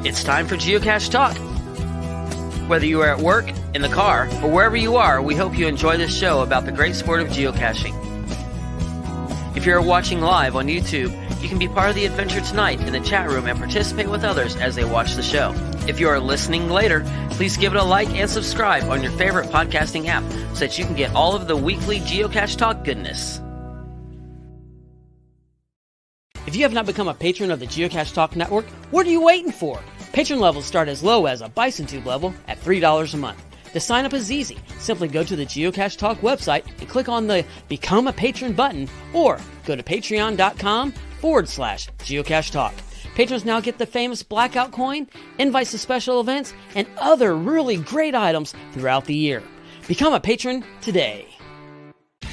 It's time for Geocache Talk. Whether you are at work, in the car, or wherever you are, we hope you enjoy this show about the great sport of geocaching. If you're watching live on YouTube, you can be part of the adventure tonight in the chat room and participate with others as they watch the show. If you are listening later, please give it a like and subscribe on your favorite podcasting app so that you can get all of the weekly Geocache Talk goodness. If you have not become a patron of the Geocache Talk Network, what are you waiting for? Patron levels start as low as a Bison Tube level at $3 a month. The sign up is easy. Simply go to the Geocache Talk website and click on the Become a Patron button, or go to patreon.com/Geocache Talk. Patrons now get the famous Blackout coin, invites to special events, and other really great items throughout the year. Become a patron today.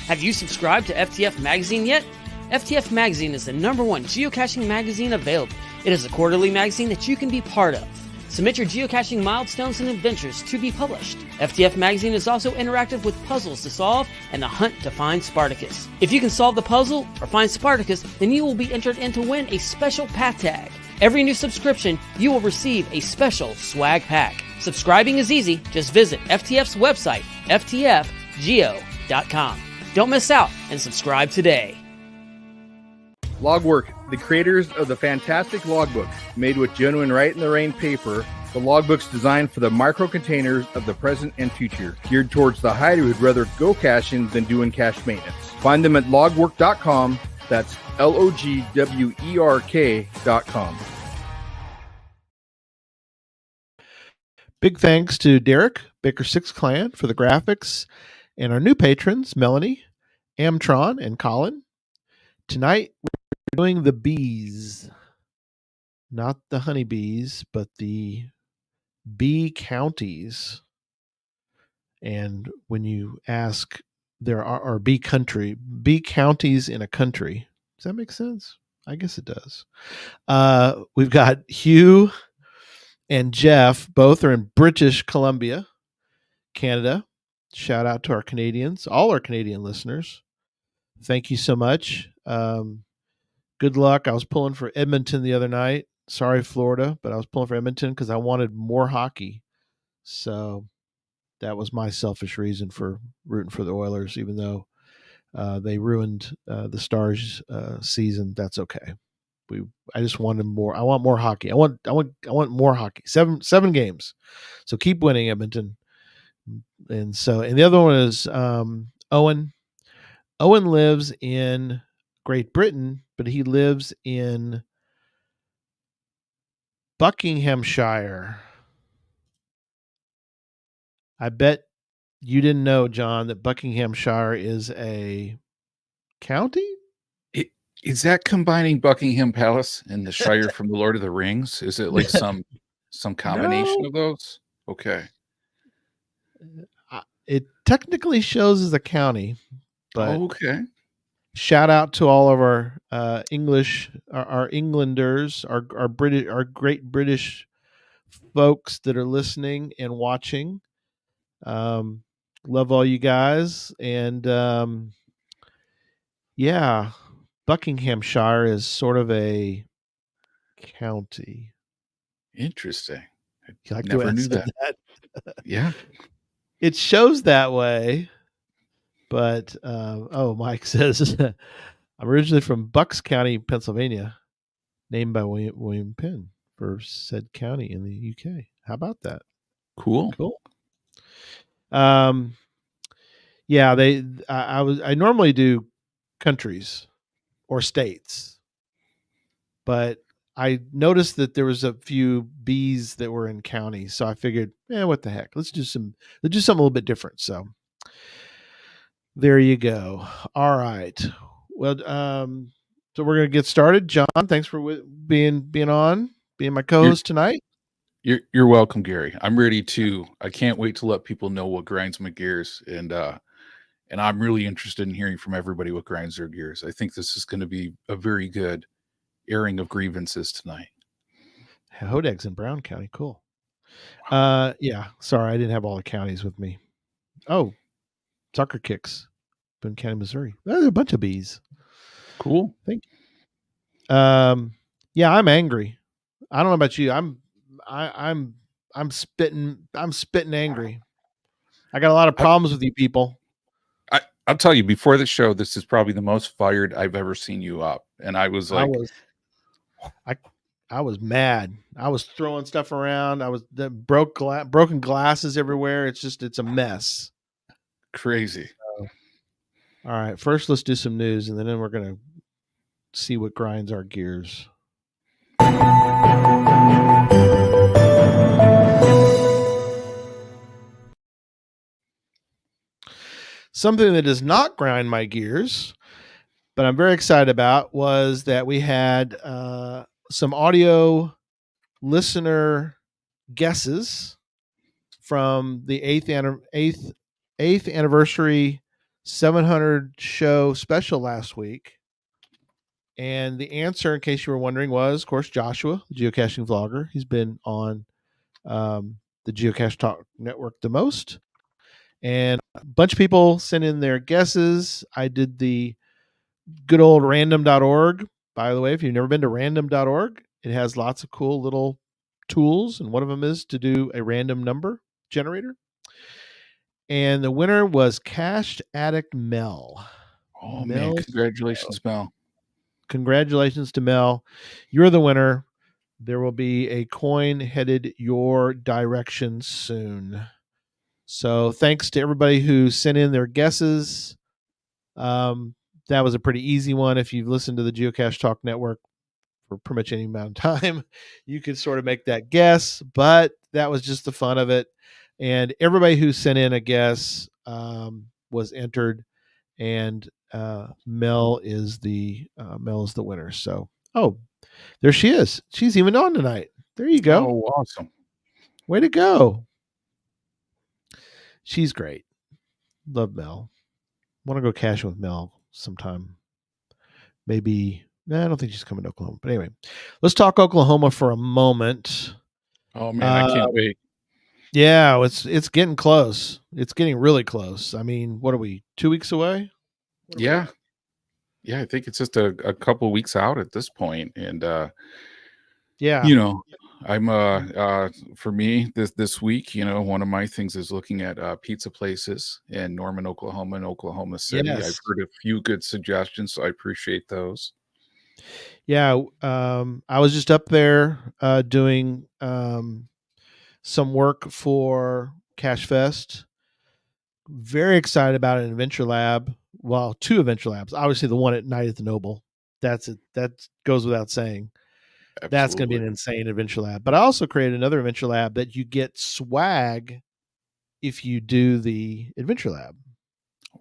Have you subscribed to FTF Magazine yet? FTF Magazine is the #1 geocaching magazine available. It is a quarterly magazine that you can be part of. Submit your geocaching milestones and adventures to be published. FTF Magazine is also interactive with puzzles to solve and the hunt to find Spartacus. If you can solve the puzzle or find Spartacus, then you will be entered in to win a special pack tag. Every new subscription, you will receive a special swag pack. Subscribing is easy. Just visit FTF's website, ftfgeo.com. Don't miss out and subscribe today. Logwork, the creators of the fantastic logbook, made with genuine right-in-the-rain paper. The logbook's designed for the micro-containers of the present and future, geared towards the hider who'd rather go caching than doing cache maintenance. Find them at logwork.com. That's logwerk.com. Big thanks to Derek, Baker 6 Clan, for the graphics, and our new patrons, Melanie, Amtron, and Colin. Tonight, we're doing the bees. Not the honeybees, but the bee counties. And when you ask, there are bee counties in a country. Does that make sense? I guess it does. We've got Hugh and Jeff. Both are in British Columbia, Canada. Shout out to our Canadians, all our Canadian listeners. Thank you so much. Good luck. I was pulling for Edmonton the other night. Sorry, Florida, but I was pulling for Edmonton because I wanted more hockey. So that was my selfish reason for rooting for the Oilers, even though they ruined the Stars season. That's okay. I just wanted more. I want more hockey. I want more hockey. Seven games. So keep winning, Edmonton. And the other one is Owen. Owen lives in Great Britain, but he lives in Buckinghamshire. I bet you didn't know, John, that Buckinghamshire is a county? Is that combining Buckingham Palace and the Shire from the Lord of the Rings? Is it like some combination of those? Okay. It technically shows as a county, but okay. Shout out to all of our English, our Englanders, our British, our great British folks that are listening and watching. Love all you guys, and yeah, Buckinghamshire is sort of a county. Interesting. I like never knew that. Yeah, it shows that way. But, Mike says, I'm originally from Bucks County, Pennsylvania, named by William Penn for said county in the UK. How about that? Cool. Yeah, I normally do countries or states, but I noticed that there was a few bees that were in counties. So I figured, what the heck? Let's do something a little bit different. So there you go. All right. Well, so we're going to get started. John, thanks for being my co-host tonight. You're welcome, Gary. I'm ready to. I can't wait to let people know what grinds my gears, and I'm really interested in hearing from everybody what grinds their gears. I think this is going to be a very good airing of grievances tonight. Hodeg's in Brown County. Cool. Yeah. Sorry, I didn't have all the counties with me. Oh. Sucker Kicks, Boone County, Missouri. There's a bunch of bees. Cool. Thank you. Yeah, I'm angry. I don't know about you. I'm I'm spitting angry. I got a lot of problems with you people. I'll tell you, before the show, this is probably the most fired I've ever seen you up. And I was like, I was mad. I was throwing stuff around. I was broken glasses everywhere. It's a mess. crazy. So, all right, first let's do some news, and then we're gonna see what grinds our gears. Something that does not grind my gears, but I'm very excited about, was that we had some audio listener guesses from the eighth anniversary 700 show special last week. And the answer, in case you were wondering, was, of course, Joshua, the geocaching vlogger. He's been on the Geocache Talk Network the most. And a bunch of people sent in their guesses. I did the good old random.org. By the way, if you've never been to random.org, it has lots of cool little tools. And one of them is to do a random number generator. And the winner was Cached Addict Mel. Oh, man. Congratulations, Mel. Congratulations to Mel. You're the winner. There will be a coin headed your direction soon. So thanks to everybody who sent in their guesses. That was a pretty easy one. If you've listened to the Geocache Talk Network for pretty much any amount of time, you could sort of make that guess, but that was just the fun of it. And everybody who sent in a guess was entered, and Mel is the winner. So, there she is. She's even on tonight. There you go. Oh, awesome. Way to go. She's great. Love Mel. Want to go caching with Mel sometime. Maybe. No, I don't think she's coming to Oklahoma. But anyway, let's talk Oklahoma for a moment. Oh, man, I can't wait. Yeah, it's getting close. It's getting really close. I mean, what are we, 2 weeks away? Yeah. Yeah, I think it's just a couple of weeks out at this point. And, yeah, I'm for me this week, one of my things is looking at pizza places in Norman, Oklahoma and Oklahoma City. Yes. I've heard a few good suggestions, so I appreciate those. Yeah, I was just up there doing some work for Cache Fest. Very excited about an adventure lab. Well, 2 adventure labs. Obviously, the one at night at the Noble. That's it. That goes without saying. Absolutely. That's going to be an insane adventure lab. But I also created another adventure lab that you get swag if you do the adventure lab.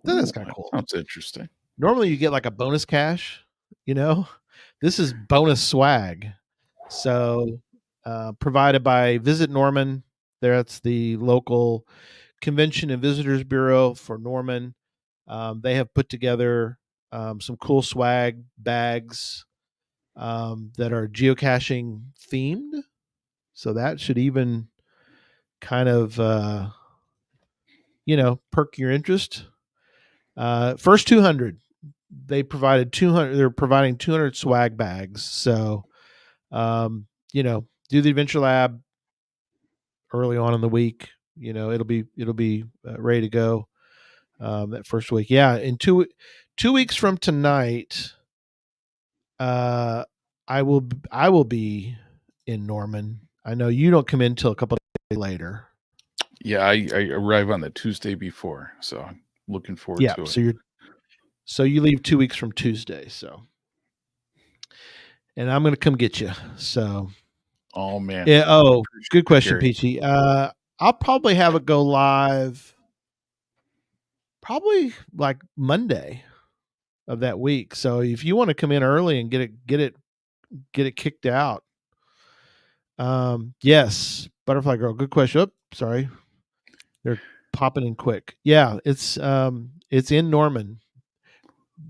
That's kind of cool. Sounds interesting. Normally, you get like a bonus cache. This is bonus swag. So, provided by Visit Norman. That's the local Convention and Visitors Bureau for Norman. They have put together some cool swag bags that are geocaching themed. So that should even kind of, perk your interest. First 200, they provided 200. They're providing 200 swag bags. So, do the adventure lab early on in the week. It'll be ready to go that first week. Yeah, in 2 weeks from tonight, I will be in Norman. I know you don't come in until a couple of days later. Yeah, I arrive on the Tuesday before, so I'm looking forward to it. So you leave 2 weeks from Tuesday. So, and I'm going to come get you. So, oh man, yeah. Oh, good question, Peachy. I'll probably have it go live probably like Monday of that week. So if you want to come in early and get it kicked out. Yes, Butterfly Girl, good question. Oh, sorry. They're popping in quick. Yeah, it's in Norman.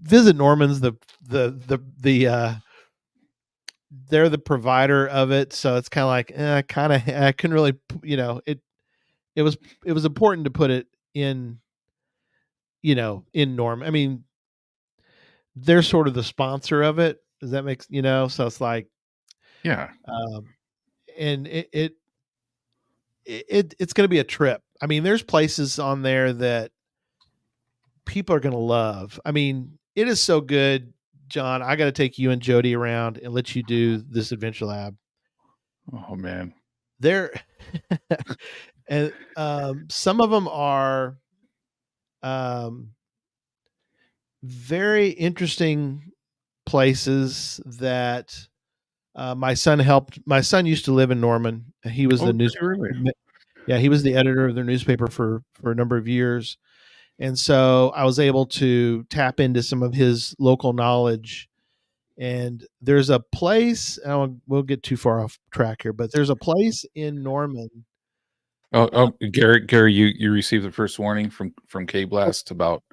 Visit Norman's they're the provider of it, so it's kind of like I couldn't really, it was important to put it in, in Norman. I mean, they're sort of the sponsor of it. Does that make so it's like, yeah. And it's going to be a trip. I mean, there's places on there that people are going to love. I mean, it is so good, John. I got to take you and Jody around and let you do this adventure lab. Oh man. There, and some of them are very interesting places that my son helped. My son used to live in Norman. He was the news. Really? Yeah, he was the editor of their newspaper for a number of years, and so I was able to tap into some of his local knowledge. And there's a place. We'll get too far off track here, but there's a place in Norman. Gary, you received the first warning from K Blast about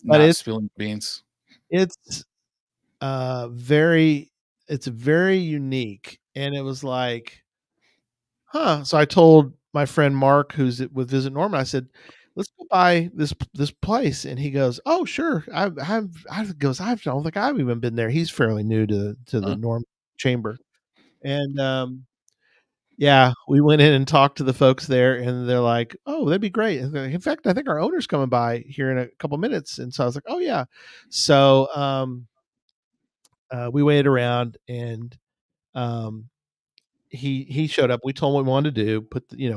But not spilling beans. it's very unique, and it was like, huh. So I told my friend Mark, who's with Visit Norman, I said, let's go by this place, and he goes, oh sure. I don't think I've even been there. He's fairly new to the Norman chamber. And yeah, we went in and talked to the folks there, and they're like, oh, that'd be great. In fact, I think our owner's coming by here in a couple minutes. And so I was like, oh yeah. So we waited around, and he showed up. We told him what we wanted to do.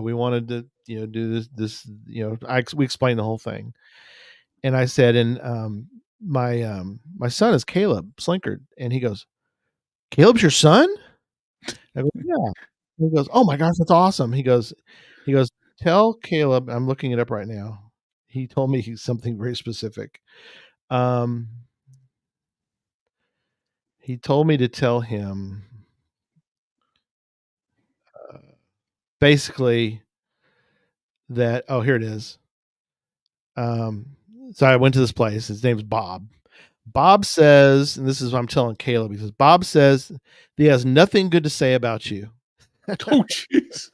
We wanted to do this. We explained the whole thing, and I said, and my son is Caleb Slinkard, and he goes, Caleb's your son? I go, yeah. He goes, oh my gosh, that's awesome. He goes, tell Caleb. I'm looking it up right now. He told me something very specific. He told me to tell him basically that, oh, here it is. So I went to this place. His name's Bob. Bob says, and this is what I'm telling Caleb, he says, Bob says he has nothing good to say about you. Oh, jeez.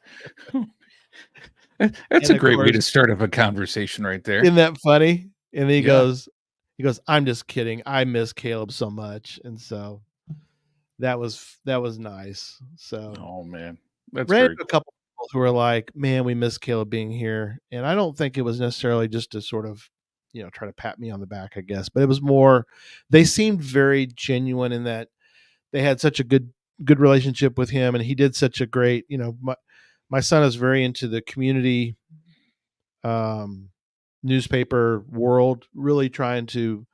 That's a great way to start a conversation right there. Isn't that funny? And he goes, I'm just kidding. I miss Caleb so much. And so that was nice. So, oh man, that's ran very into a couple people who were like, man, we miss Caleb being here. And I don't think it was necessarily just to sort of, try to pat me on the back, I guess, but it was more, they seemed very genuine in that they had such a good relationship with him. And he did such a great, my son is very into the community newspaper world, really trying to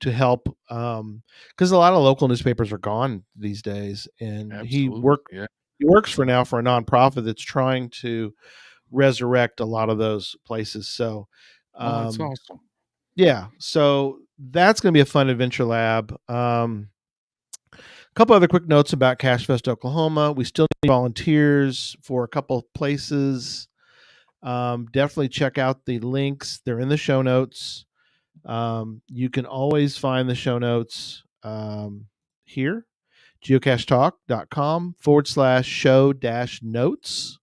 help, because a lot of local newspapers are gone these days, and he works for a nonprofit that's trying to resurrect a lot of those places. So that's awesome. Yeah, so that's going to be a fun adventure lab. A couple other quick notes about Cache Fest Oklahoma. We still need volunteers for a couple of places. Definitely check out the links. They're in the show notes. You can always find the show notes here, geocachetalk.com/show-notes.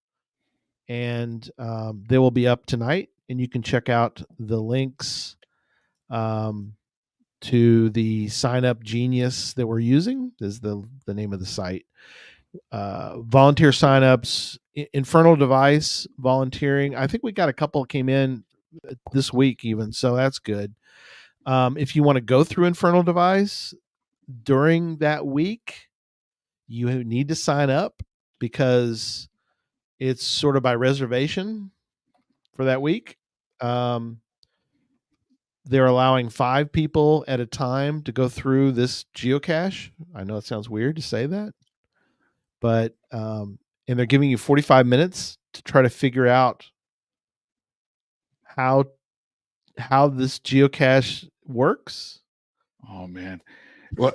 And they will be up tonight, and you can check out the links to the sign up genius that we're using is the name of the site. Volunteer signups, Infernal Device volunteering. I think we got a couple came in this week even, so that's good. If you want to go through Infernal Device during that week, you need to sign up because it's sort of by reservation for that week. They're allowing 5 people at a time to go through this geocache. I know it sounds weird to say that, but and they're giving you 45 minutes to try to figure out how this geocache works. Oh man. Well,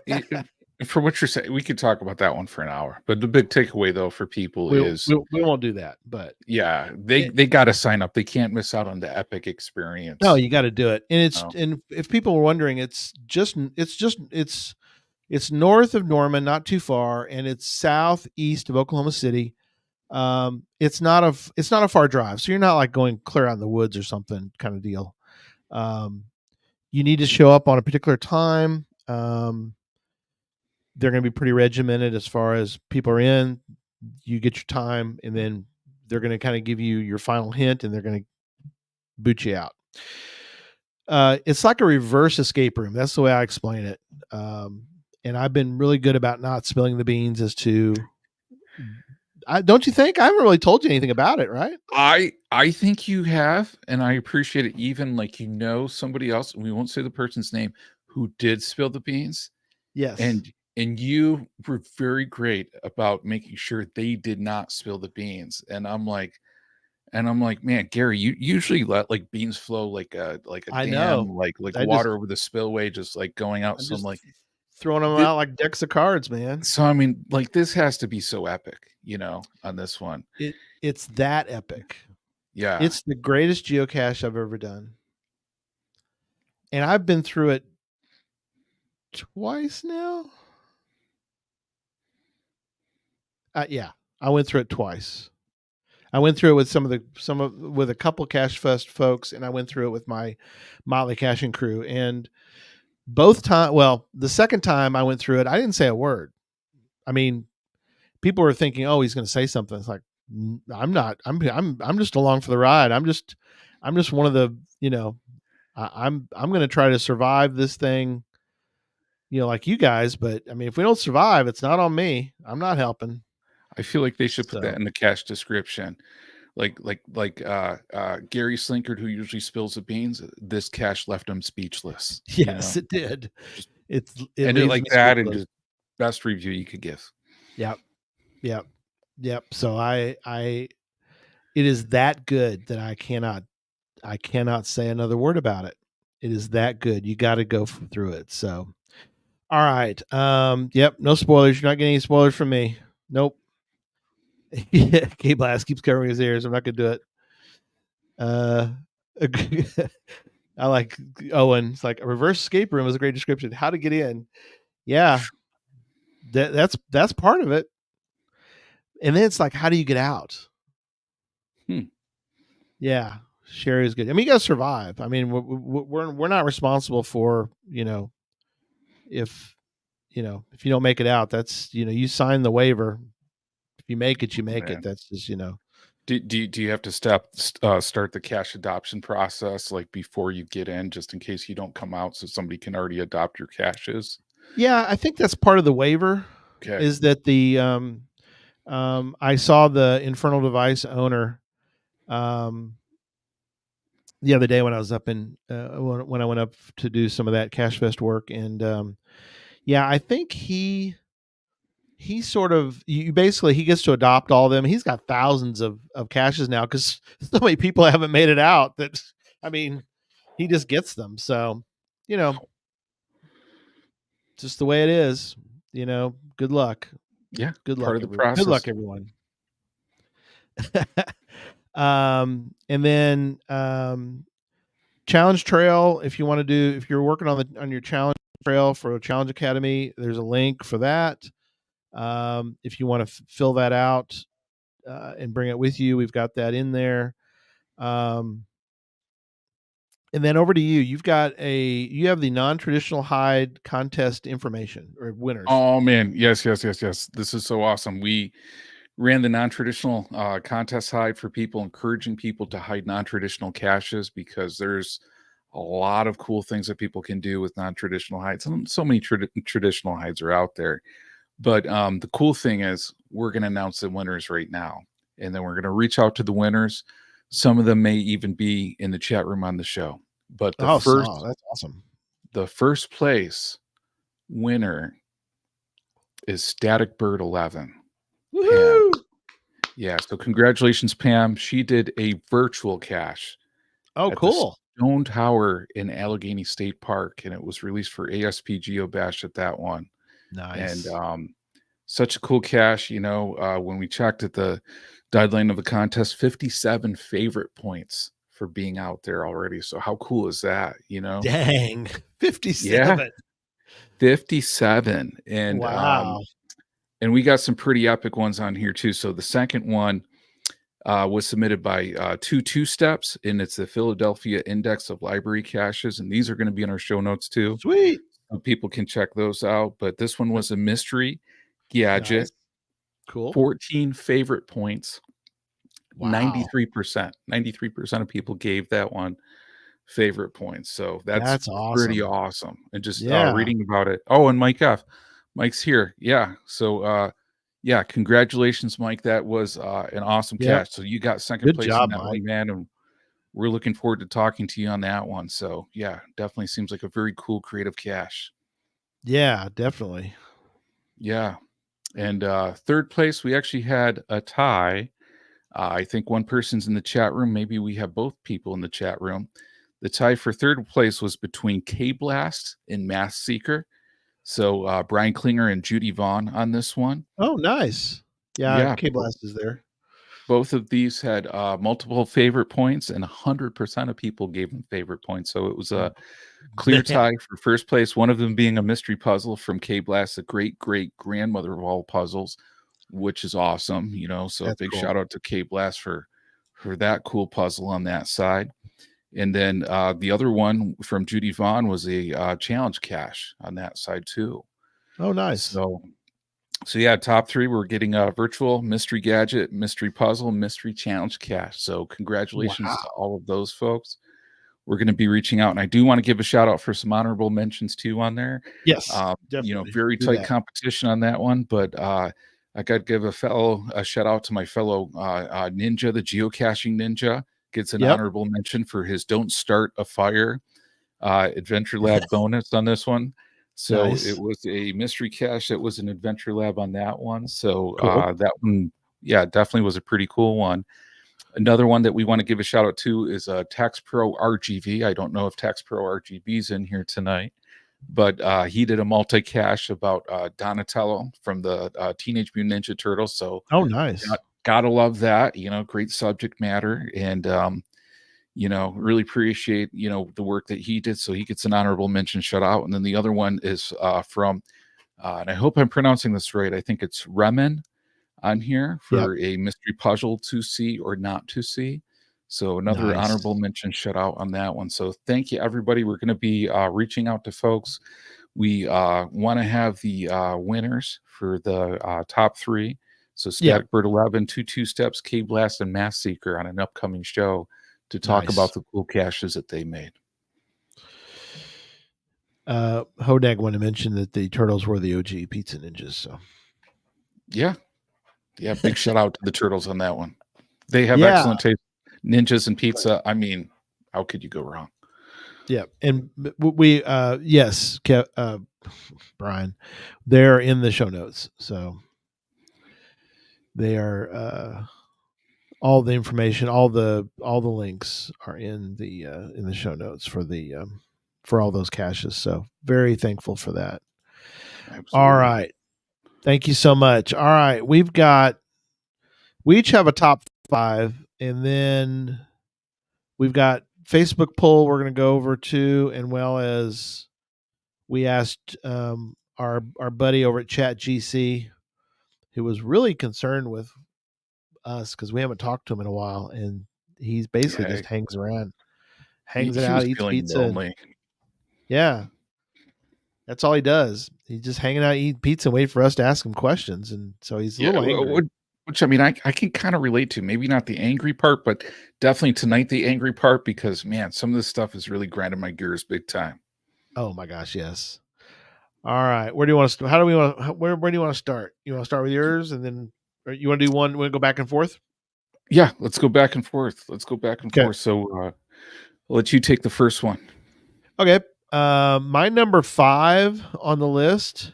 for what you're saying, we could talk about that one for an hour. But the big takeaway though for people is we won't do that. But yeah, they got to sign up. They can't miss out on the epic experience. No, you got to do it. And and if people were wondering, it's north of Norman, not too far, and it's southeast of Oklahoma City. It's not a far drive, so you're not like going clear out in the woods or something kind of deal. You need to show up on a particular time. They're going to be pretty regimented as far as people are in. You get your time, and then they're going to kind of give you your final hint, and they're going to boot you out. It's like a reverse escape room. That's the way I explain it. And I've been really good about not spilling the beans as to. Don't you think? I haven't really told you anything about it, right? I think you have, and I appreciate it. Even like somebody else, and we won't say the person's name, who did spill the beans. Yes. And you were very great about making sure they did not spill the beans. And I'm like, man, Gary, you usually let like beans flow like a I dam, know. like I water over the spillway, just like going out. I'm So I'm just like throwing them out like decks of cards, man. so I mean, like this has to be so epic, on this one. It's that epic. Yeah. It's the greatest geocache I've ever done. And I've been through it twice now. Yeah, I went through it twice. I went through it with with a couple Cache Fest folks, and I went through it with my Motley Caching crew. And the second time I went through it, I didn't say a word. I mean, people were thinking, "Oh, he's going to say something." It's like, I'm not. I'm just along for the ride. I'm just one of the. I'm going to try to survive this thing. Like you guys, but I mean, if we don't survive, it's not on me. I'm not helping. I feel like they should put that in the cache description. Like Gary Slinkard, who usually spills the beans, this cache left him speechless. Yes, it did. It like that, and just best review you could give. Yep. So it is that good that I cannot say another word about it. It is that good. You got to go through it. So, all right. Yep. No spoilers. You're not getting any spoilers from me. Nope. Yeah, K-Blast keeps covering his ears. I'm not going to do it. I like Owen. It's like a reverse escape room is a great description. How to get in. Yeah. That's part of it. And then it's like, how do you get out? Yeah. Sherry is good. I mean, you got to survive. I mean, we're not responsible for, if you don't make it out, that's, you sign the waiver. If you make it, you make it. That's just, Do you have to start the cache adoption process like before you get in, just in case you don't come out, so somebody can already adopt your caches? Yeah, I think that's part of the waiver. Okay. Is that the I saw the Infernal Device owner the other day when I was up in when I went up to do some of that Cache Fest work, and yeah, I think he sort of he gets to adopt all of them. He's got thousands of caches now because so many people haven't made it out that, I mean, he just gets them. So, just the way it is, good luck. Yeah. Good luck. Part of the process. Good luck, everyone. And then challenge trail. If you're working on your challenge trail for a Challenge Academy, there's a link for that. If you want to fill that out and bring it with you, we've got that in there. And then over to you. You have the non-traditional hide contest information or winners. Oh man, yes. This is so awesome. We ran the non-traditional contest hide for people, encouraging people to hide non-traditional caches, because there's a lot of cool things that people can do with non-traditional hides. So many traditional hides are out there. But the cool thing is we're going to announce the winners right now, and then we're going to reach out to the winners. Some of them may even be in the chat room on the show. But that's awesome. The first place winner is Static Bird 11. Woohoo! Pam. Yeah, so congratulations, Pam. She did a virtual cache. Oh, cool. Stone Tower in Allegheny State Park, and it was released for ASP GeoBash at that one. Nice. And such a cool cache. When we checked at the deadline of the contest, 57 favorite points for being out there already. So how cool is that? Dang, 57. Yeah, 57. And wow. And we got some pretty epic ones on here too. So the second one was submitted by two steps, and it's the Philadelphia Index of Library Caches, and these are going to be in our show notes too. Sweet. People can check those out. But this one was a mystery gadget. Nice. Cool. 14 favorite points. Wow. 93% of people gave that one favorite points. So that's That's pretty awesome. awesome. And just Yeah. reading about it. Oh, and Mike F. Mike's here. Yeah. So yeah, congratulations, Mike. That was an awesome Yep. cache. So you got second Good place in job, that Mike. one, man. And we're looking forward to talking to you on that one. So yeah, definitely seems like a very cool creative cache. Yeah, definitely. Yeah. And third place, we actually had a tie. I think one person's in the chat room. Maybe we have both people in the chat room. The tie for third place was between K Blast and Math Seeker. So Brian Klinger and Judy Vaughn on this one. Oh, nice. Yeah, Yeah, K-Blast is there. both of these had multiple favorite points, and 100% of people gave them favorite points. So it was a clear tie for first place. One of them being a mystery puzzle from K Blast, the great great grandmother of all puzzles, which is awesome. So a That's big cool. shout out to K Blast for that cool puzzle on that side. And then the other one from Judy Vaughn was a challenge cache on that side too. Oh, nice. So yeah, top three, we're getting a virtual mystery gadget, mystery puzzle, mystery challenge cache. So congratulations to all of those folks. We're going to be reaching out, and I do want to give a shout out for some honorable mentions too on there. Yes, definitely. Very Do tight that. competition on that one, but I got to give a shout out to my fellow ninja, the geocaching ninja, gets an Yep. honorable mention for his "Don't Start a Fire" Adventure Lab bonus on this one. So Nice. it was a mystery cache that was an Adventure Lab on that one. So Cool. that one, yeah, definitely was a pretty cool one. Another one that we want to give a shout out to is Tax Pro RGV. I don't know if Tax Pro RGV is in here tonight, but he did a multi cache about Donatello from the Teenage Mutant Ninja Turtles. So, Oh, nice. gotta love that. Great subject matter, and really appreciate the work that he did. So he gets an honorable mention shout out. And then the other one is from, and I hope I'm pronouncing this right. I think it's Remen on here for a mystery puzzle to see or not to see. So another honorable mention shout out on that one. So thank you, everybody. We're going to be reaching out to folks. We want to have the winners for the top three. So Static Bird 11, Two Steps, K Blast, and Math Seeker on an upcoming show to talk about the cool caches that they made. Hodag wanted to mention that the turtles were the OG pizza ninjas. So yeah, big shout out to the turtles on that one. They have excellent taste. Ninjas and pizza. I mean, how could you go wrong? Yeah, and we yes, Brian, they're in the show notes, so they are all the information, all the links are in the show notes for all those caches. So very thankful for that. Absolutely. All right, thank you so much. All right, we each have a top 5, and then we've got Facebook poll we're going to go over too, and well as we asked our buddy over at ChatGC, who was really concerned with us because we haven't talked to him in a while, and he's basically just hangs around, hangs it out, eats pizza. And, yeah, that's all he does. He's just hanging out, eating pizza, and wait for us to ask him questions, and so he's a little angry. Which I mean, I can kind of relate to. Maybe not the angry part, but definitely tonight the angry part, because man, some of this stuff is really grinding my gears big time. Oh my gosh, yes. All right, where do you want to? How do we want? Where do you want to start? You want to start with yours, and then you want to do one? Want to go back and forth? Yeah, let's go back and forth. Forth. So I'll let you take the first one. Okay. My number 5 on the list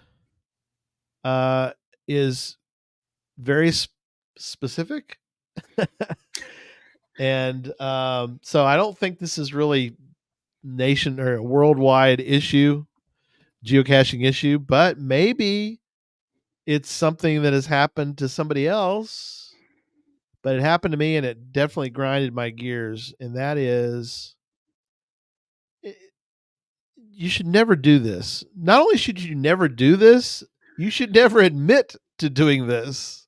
is very specific. And so I don't think this is really nation or a worldwide issue, geocaching issue, but maybe it's something that has happened to somebody else, but it happened to me and it definitely grinded my gears. And that is, you should never do this. Not only should you never do this, you should never admit to doing this.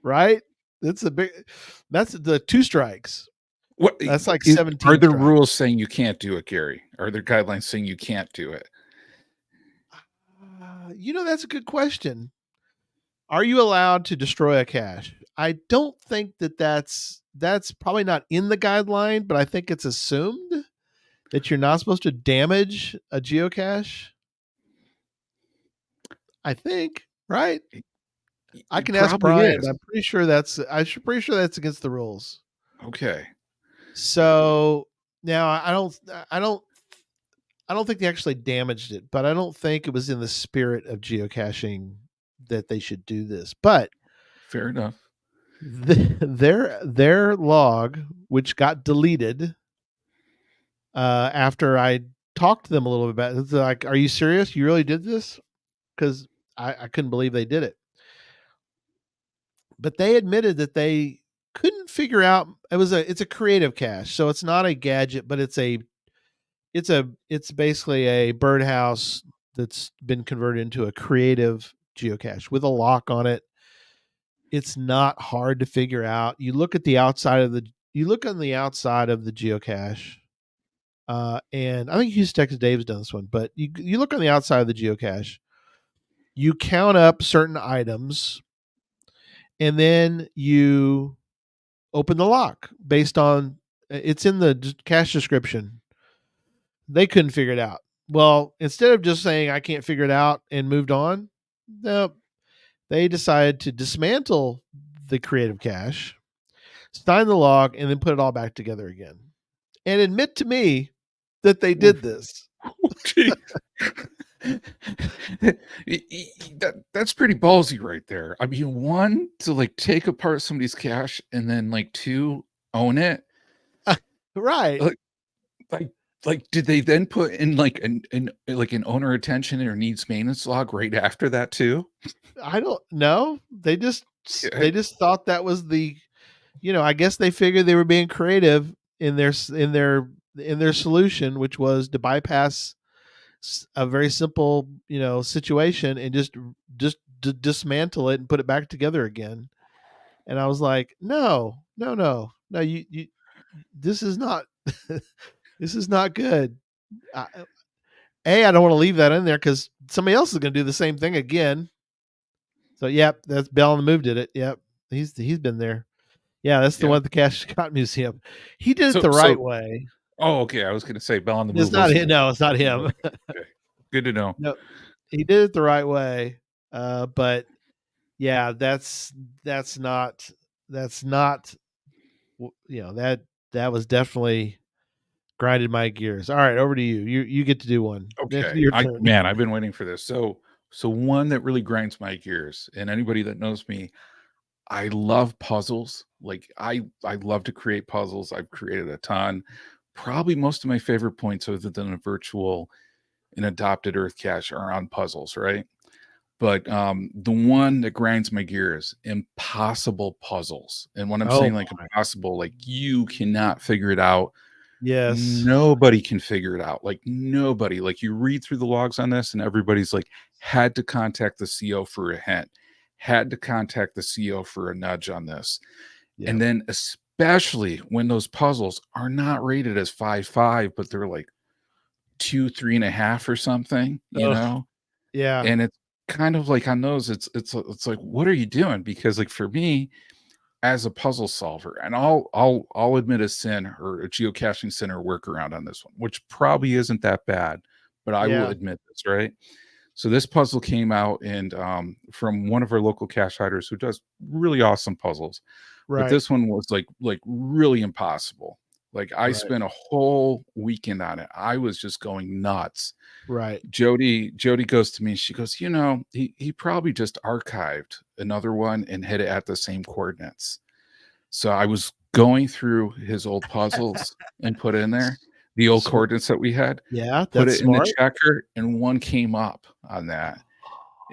Right? That's the 2 strikes. What? That's like 17. Are there rules saying you can't do it, Gary? Are there guidelines saying you can't do it? That's a good question. Are you allowed to destroy a cache? I don't think that that's that's probably not in the guideline, but I think it's assumed that you're not supposed to damage a geocache. I think, right? I It can ask probably Brian, but is. I'm pretty sure that's against the rules. Okay. So now I don't think they actually damaged it, but I don't think it was in the spirit of geocaching that they should do this. But Fair enough. their log, which got deleted after I talked to them a little bit about it, it's like, are you serious? You really did this? Because I couldn't believe they did it. But they admitted that they couldn't figure out it's a creative cache, so it's not a gadget, but it's basically a birdhouse that's been converted into a creative geocache with a lock on it. It's not hard to figure out. You look on the outside of the geocache, and I think Houston, Texas Dave's done this one, but you look on the outside of the geocache, you count up certain items, and then you open the lock based on it's in the cache description. They couldn't figure it out. Well, instead of just saying I can't figure it out and moved on, no, they decided to dismantle the creative cache, sign the log, and then put it all back together again, and admit to me that they did this. Gee. That's pretty ballsy right there. I mean, one, to like take apart somebody's cache, and then like two, own it. Right. Like did they then put in like an owner attention or needs maintenance log right after that too? I don't know. They just Yeah. thought that was the, I guess they figured they were being creative in their solution, which was to bypass a very simple, situation and just dismantle it and put it back together again. And I was like, no, you this is not this is not good. I don't want to leave that in there because somebody else is going to do the same thing again. So, yep, that's Bell on the Move did it. Yep, he's been there. Yeah, that's the one at the Cache Scott Museum. He did it the right way. Oh, okay. I was going to say Bell on the Move. It's not him. No, it's not him. Okay. Good to know. No, he did it the right way. But yeah, that's not that was definitely grinded my gears. All right, over to you. You get to do one. Okay. Your turn. Man, I've been waiting for this. So one that really grinds my gears, and anybody that knows me, I love puzzles. Like I love to create puzzles. I've created a ton. Probably most of my favorite points other than a virtual and adopted Earth cache are on puzzles, right? But the one that grinds my gears, impossible puzzles. And when I'm saying like impossible, like you cannot figure it out. Yes. Nobody can figure it out. Like nobody. Like you read through the logs on this and everybody's like had to contact the CO for a hint, had to contact the CO for a nudge on this. Yep. And then especially when those puzzles are not rated as 5.5, but they're like 2, 3.5 or something, you know? Yeah. And it's kind of like on those, it's like, what are you doing? Because like for me, as a puzzle solver, and I'll admit a sin or a geocaching center workaround on this one, which probably isn't that bad, but I will admit this, right? So this puzzle came out and from one of our local cache hiders who does really awesome puzzles. Right. But this one was like really impossible. Like I spent a whole weekend on it. I was just going nuts. Right. Jody goes to me. She goes, he probably just archived another one and hit it at the same coordinates. So I was going through his old puzzles and put in there the old coordinates that we had. Yeah, put it in the checker, and one came up on that.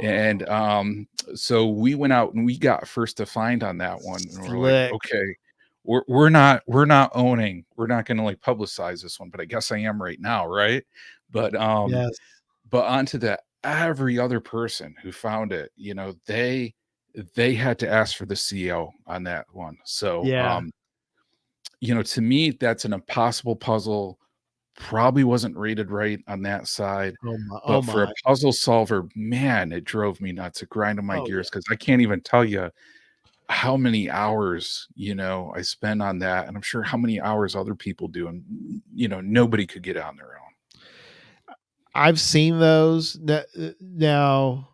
And so we went out and we got first to find on that one. And we're like, okay. We're not owning, we're not going to like publicize this one, but I guess I am right now. Right. But, but onto that, every other person who found it, they had to ask for the CO on that one. So, to me, that's an impossible puzzle. Probably wasn't rated right on that side. But for a puzzle solver, man, it drove me nuts. It grinded my gears because I can't even tell you how many hours, I spend on that. And I'm sure how many hours other people do. And, nobody could get on their own. I've seen those. Now,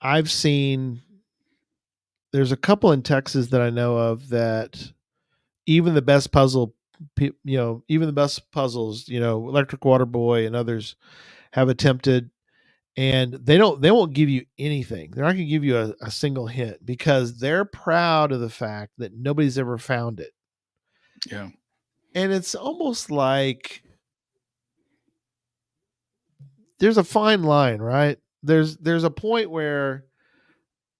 I've seen, there's a couple in Texas that I know of that even the best even the best puzzles, Electric Water Boy and others have attempted, and they won't give you anything. They're not going to give you a single hint because they're proud of the fact that nobody's ever found it. Yeah. And it's almost like there's a fine line, right? There's a point where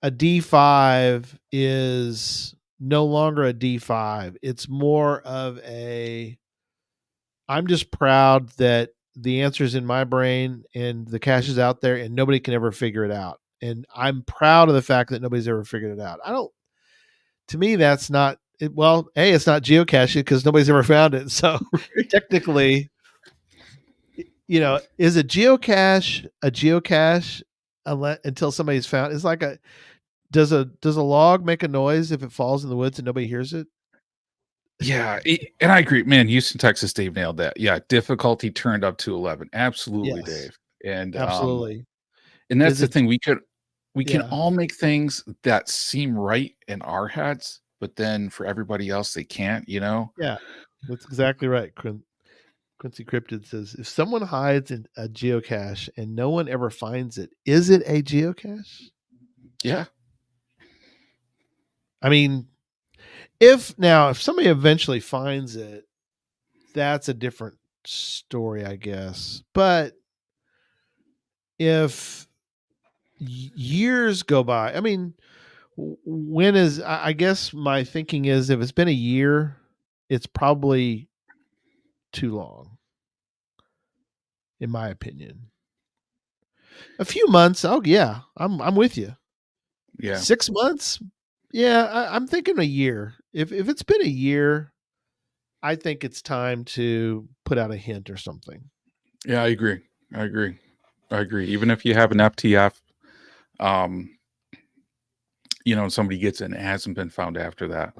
a D5 is no longer a D5. It's more of a, I'm just proud that the answer's in my brain and the cache is out there and nobody can ever figure it out. And I'm proud of the fact that nobody's ever figured it out. To me, that's not, well, A, it's not geocaching because nobody's ever found it. So technically, is a geocache until somebody's found? It's like does a log make a noise if it falls in the woods and nobody hears it? Yeah, and I agree, man. Houston, Texas, Dave nailed that. Yeah, difficulty turned up to 11. Absolutely, Yes, Dave. And absolutely. and that's Is the it? thing. We can Yeah. all make things that seem right in our heads, but then for everybody else, they can't. Yeah, that's exactly right. Quincy Cryptid says, if someone hides in a geocache and no one ever finds it, is it a geocache? Yeah. I mean, if somebody eventually finds it, that's a different story, I guess. But if years go by, I mean, when is, I guess my thinking is if it's been a year, it's probably too long, in my opinion. A few months, oh yeah, I'm with you. Yeah. 6 months, yeah, I'm thinking a year. If it's been a year, I think it's time to put out a hint or something. Yeah, I agree. Even if you have an FTF, and somebody gets it and it hasn't been found after that.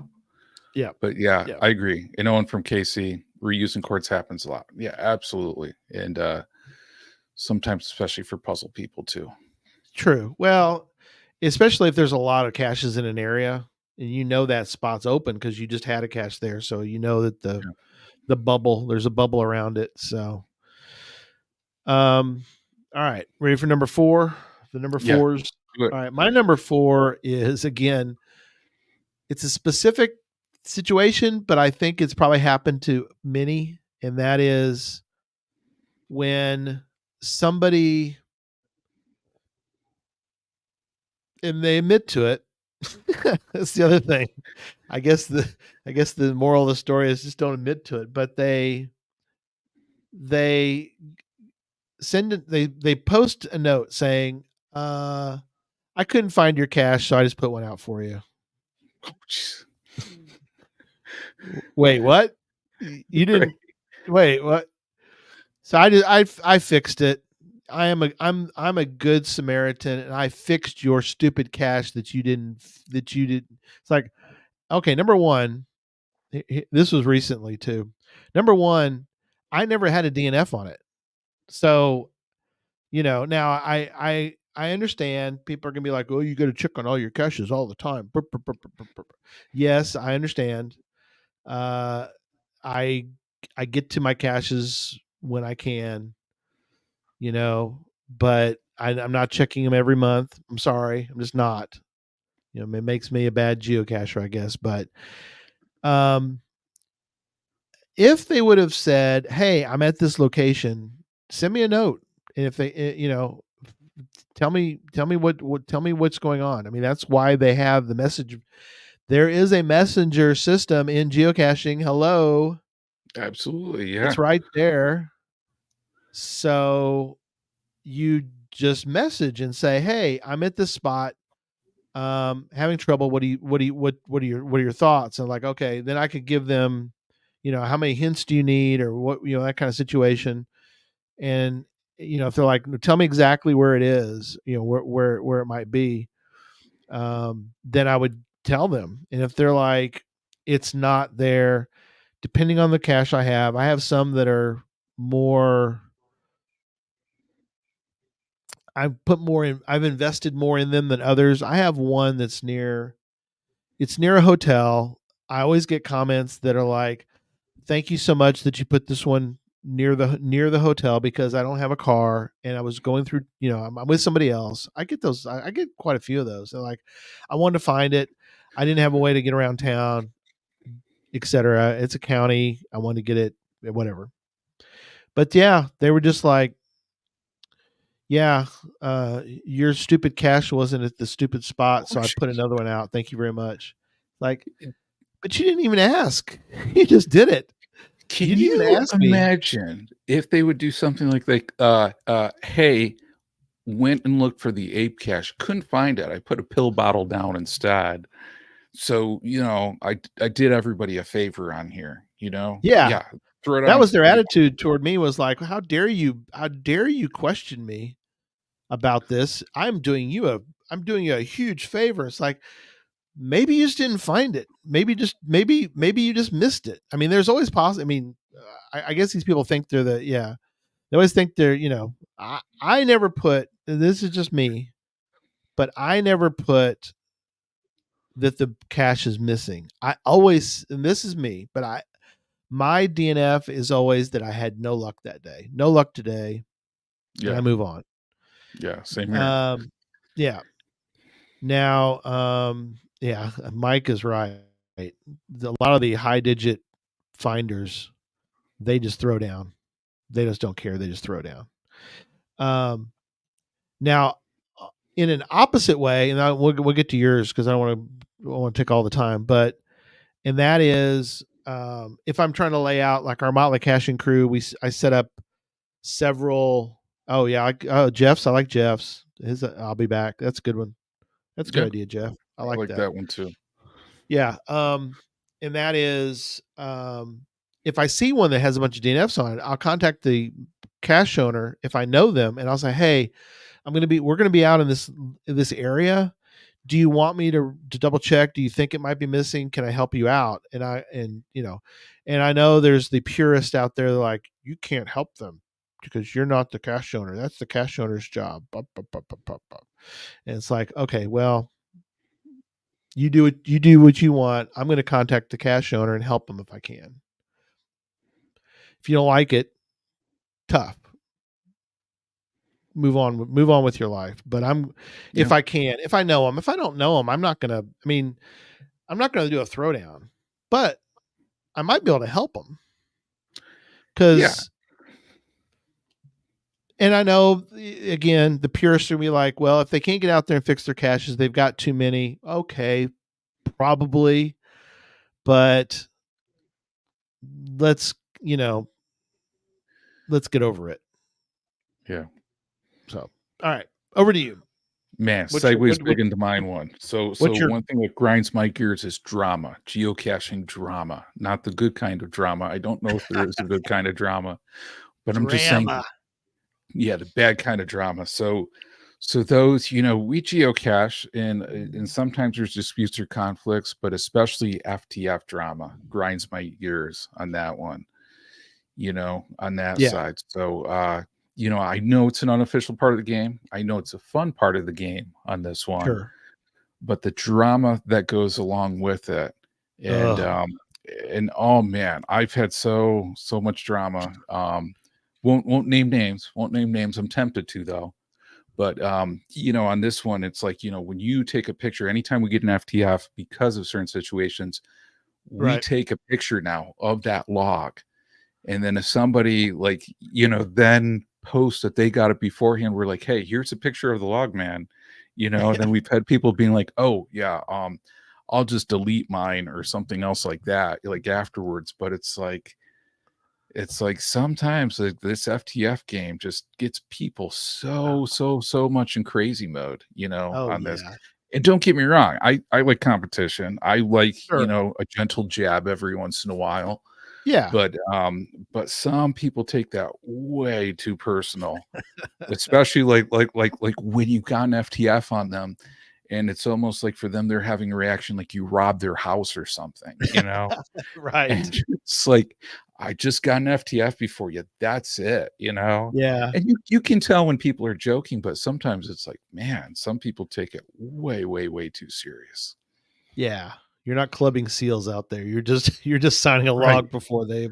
Yeah. But yeah, Yeah. I agree. And Owen from KC, reusing quartz happens a lot. Yeah, absolutely. And sometimes, especially for puzzle people too. True. Well, especially if there's a lot of caches in an area and that spot's open because you just had a cache there. So that the bubble, there's a bubble around it. So all right. Ready for number 4? The number Yeah. 4s. All right. My number 4 is, again, it's a specific situation, but I think it's probably happened to many. And that is when somebody, and they admit to it. That's the other thing. I guess the moral of the story is just don't admit to it, but they send it, they post a note saying, I couldn't find your cache, so I just put one out for you. Wait, what? You didn't wait, what? So I fixed it. I'm a good Samaritan and I fixed your stupid cache that you didn't. It's like, okay, number 1, this was recently too. Number 1, I never had a DNF on it. So, now I understand people are going to be like, "Oh, you got to check on all your caches all the time." Yes, I understand. I I get to my caches when I can, but I'm not checking them every month. I'm sorry, I'm just not. It makes me a bad geocacher, I guess. But if they would have said, "Hey, I'm at this location. Send me a note," and if they, tell me what's going on. I mean, that's why they have the message. There is a messenger system in geocaching. Hello. Absolutely. Yeah. It's right there. So you just message and say, "Hey, I'm at this spot. Having trouble. What are your thoughts?" And like, okay, then I could give them, how many hints do you need or what, that kind of situation. And, if they're like, tell me exactly where it is, where it might be. then I would tell them. And if they're like, it's not there, depending on the cache I have some that are more, I've invested more in them than others. I have one that's it's near a hotel. I always get comments that are like, thank you so much that you put this one near the hotel because I don't have a car and I was going through, I'm with somebody else. I get those. I get quite a few of those. They're like, I wanted to find it. I didn't have a way to get around town, etc. It's a county. I wanted to get it, whatever. But yeah, they were just like, yeah, your stupid cache wasn't at the stupid spot, so I put another one out. Thank you very much. Like, but you didn't even ask. You just did it. Can You didn't even ask me. imagine if they would do something like hey, went and looked for the ape cache, couldn't find it. I put a pill bottle down instead. So, I did everybody a favor on here, Yeah. Throw it That on. was their attitude toward me, was like, how dare you question me about this? I'm doing you a huge favor. It's like, maybe you just didn't find it. Maybe you just missed it. I mean, there's always possible. I mean, I guess these people think they're they always think they're, I never put, this is just me, but I never put that the cache is missing. I always, and this is me, but my DNF is always that I had no luck that day, no luck today. Yeah. And I move on. Yeah. Same here. Yeah. Now, yeah, Mike is right. A lot of the high digit finders, they just throw down. They just don't care. They just throw down. Now, in an opposite way, and we'll get to yours because I don't want to take all the time, and that is, if I'm trying to lay out like our motley caching crew, I set up several. Oh yeah, Jeff's. I like Jeff's. I'll be back. That's a good one. That's a good idea, Jeff. I like that one too. Yeah. And that is, if I see one that has a bunch of DNFs on it, I'll contact the cache owner if I know them, and I'll say, hey, we're going to be out in this area. Do you want me to double check? Do you think it might be missing? Can I help you out? And I know there's the purist out there like, you can't help them because you're not the cache owner. That's the cache owner's job. And it's like, okay, well, you do what you want. I'm going to contact the cache owner and help them if I can. If you don't like it, tough. Move on with your life. But if I can, if I know them, if I don't know them, I'm not going to do a throwdown, but I might be able to help them. And I know, again, the purists are going to be like, well, if they can't get out there and fix their caches, they've got too many. Okay, probably. But let's get over it. Yeah. So, all right, over to you. Man, segues big into mine one. So one thing that grinds my gears is drama, geocaching drama, not the good kind of drama. I don't know if there is a good kind of drama, but I'm just saying, yeah, the bad kind of drama. So those, we geocache and sometimes there's disputes or conflicts, but especially FTF drama grinds my gears on that one, on that side. So, I know it's an unofficial part of the game. I know it's a fun part of the game on this one, sure. But the drama that goes along with it, and oh man, I've had so much drama. Won't name names. I'm tempted to though. But on this one, it's like, when you take a picture, anytime we get an FTF because of certain situations, we take a picture now of that log. And then if somebody then posts that they got it beforehand, we're like, hey, here's a picture of the log, man. And then we've had people being like, oh yeah, I'll just delete mine or something else like that, like afterwards. But it's like sometimes this FTF game just gets people so much in crazy mode, on this. And don't get me wrong, I like competition. I like, a gentle jab every once in a while. Yeah. But some people take that way too personal, especially like when you got an FTF on them and it's almost like for them they're having a reaction like you robbed their house or something, Right. and it's like, I just got an FTF before you, that's it. Yeah. And you can tell when people are joking, but sometimes it's like, man, some people take it way, way, way too serious. Yeah. You're not clubbing seals out there. You're just signing a Right. log before they.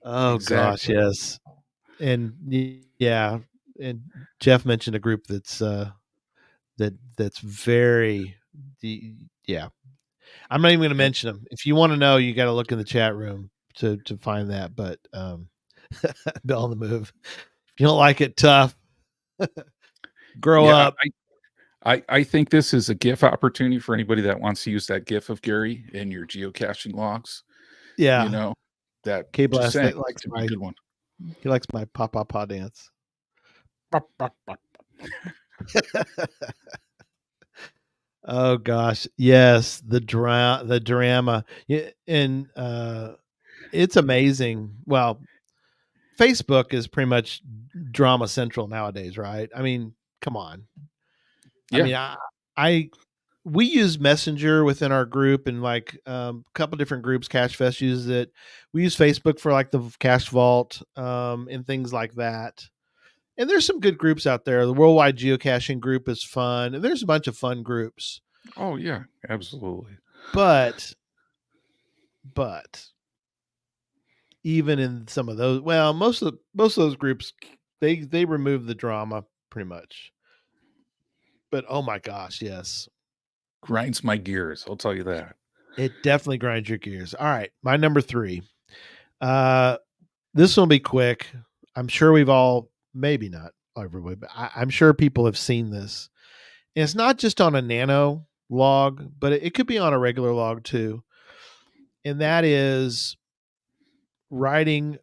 Oh gosh, Exactly. yes. And yeah, and Jeff mentioned a group that's that's very yeah. I'm not even going to Yep. mention them. If you want to know, you got to look in the chat room to find that. But Bill on the move. If you don't like it, tough. Grow Yeah, up. I think this is a GIF opportunity for anybody that wants to use that GIF of Gary in your geocaching logs. Yeah. That K just Blast saying, likes could be a good one. he likes my pa dance. Oh gosh, yes, the drama. Yeah, and it's amazing. Well, Facebook is pretty much drama central nowadays, right? I mean, come on. I Yeah. mean, I we use Messenger within our group, and like a couple different groups, Cache Fest uses it. We use Facebook for like the Cache Vault and things like that. And there's some good groups out there. The Worldwide Geocaching group is fun, and there's a bunch of fun groups. Oh yeah, absolutely. But even in some of those, well, most of those groups, they remove the drama pretty much. But oh my gosh, yes, Grinds my gears, I'll tell you that. it definitely grinds your gears. All right, my number 3. This will be quick. I'm sure we've all, maybe not everybody, but I'm sure people have seen this. And it's not just on a nano log, but it could be on a regular log too. And that is writing.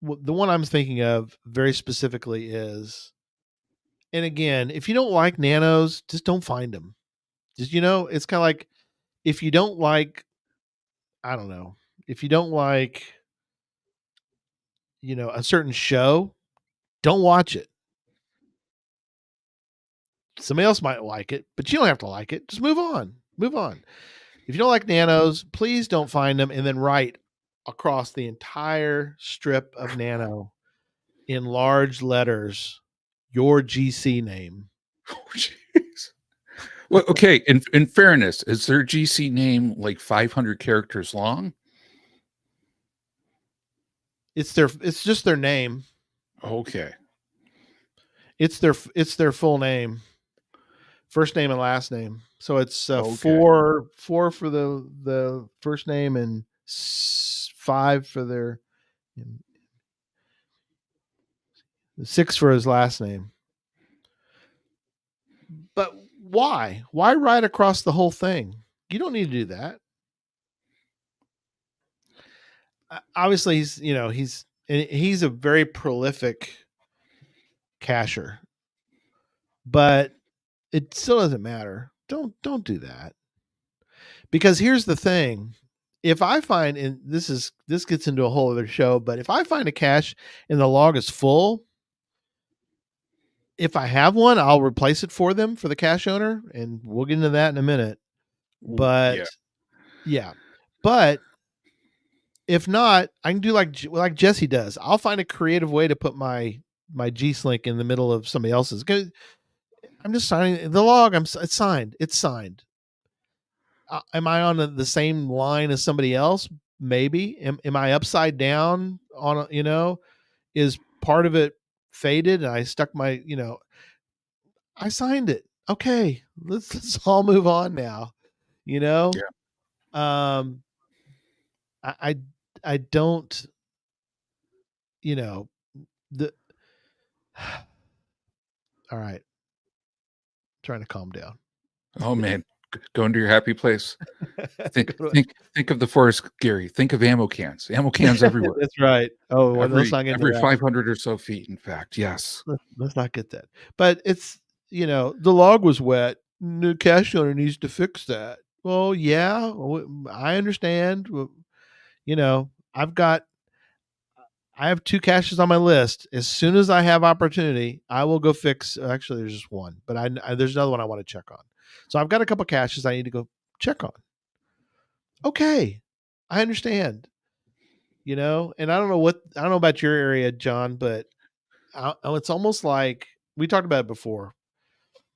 The one I'm thinking of very specifically is, and again, if you don't like nanos, just don't find them. Just, it's kind of like if you don't like, I don't know, if you don't like, a certain show, don't watch it. Somebody else might like it, but you don't have to like it. Just move on. Move on. If you don't like nanos, please don't find them and then write across the entire strip of nano in large letters your GC name. Oh, jeez. Well, okay. In fairness, is their GC name like 500 characters long? It's just their name. Okay. It's their full name. First name and last name. So it's Okay. 4 for the first name and 5 for their 6 for his last name. But why? Why write across the whole thing? You don't need to do that. Obviously, he's a very prolific cacher, but it still doesn't matter. Don't do that. Because here's the thing. If I find, and this gets into a whole other show, but if I find a cache and the log is full, if I have one, I'll replace it for them, for the cache owner, and we'll get into that in a minute. But yeah. But if not, I can do like Jesse does. I'll find a creative way to put my G-Slink in the middle of somebody else's. I'm just signing the log. It's signed. It's signed. Am I on the same line as somebody else? Maybe. Am I upside down on is part of it faded and I stuck my, I signed it. Okay. Let's all move on now. Yeah. I don't, the all right. Trying to calm down. Oh man, go into your happy place. Think Go to- think of the forest, Gary. Think of ammo cans. Ammo cans everywhere. That's right. Oh, well, let's not get into Every that. 500 or so feet. In fact, yes. Let's not get that. But it's, the log was wet. The cache owner needs to fix that. Well, yeah, I understand. I have 2 caches on my list. As soon as I have opportunity, I will go fix. Actually, there's just one, but there's another one I want to check on. So I've got a couple caches I need to go check on. Okay, I understand. And I don't know about your area, John, but it's almost like we talked about it before.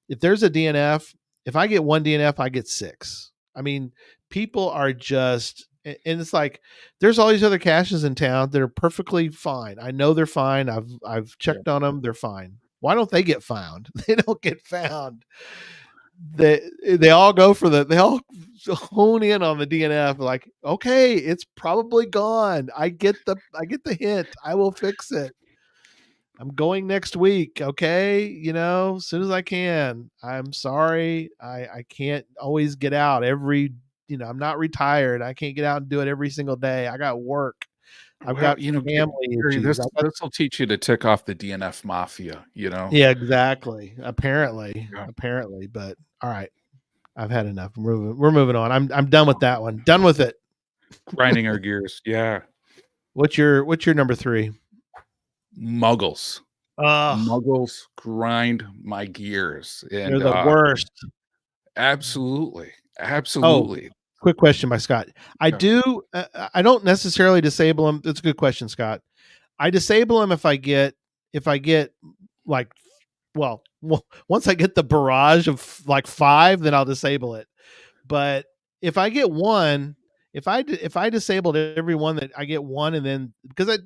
If there's a DNF, if I get one DNF, I get 6. I mean, people are just, and it's like there's all these other caches in town that are perfectly fine. I know they're fine. I've Yeah. checked on them. They're fine. Why don't they get found? They don't get found. They all go for they all hone in on the DNF. Like, okay, it's probably gone. I get the hint. I will fix it. I'm going next week. Okay. As soon as I can. I'm sorry. I can't always get out I'm not retired. I can't get out and do it every single day. I got work. I've Well, got family Gary, issues. this will teach you to tick off the DNF mafia. Yeah, exactly. Apparently, Yeah. but all right. I've had enough. We're moving on. I'm done with that one. Done with it. Grinding our gears. Yeah. What's your number 3? Muggles. Oh, Muggles grind my gears. they're And the worst. absolutely. Oh, Absolutely. quick question by Scott. I don't necessarily disable them. That's a good question, Scott. I disable them if I get like, well, once I get the barrage of like 5, then I'll disable it. But if I get one, if I disabled every one that I get one, and then because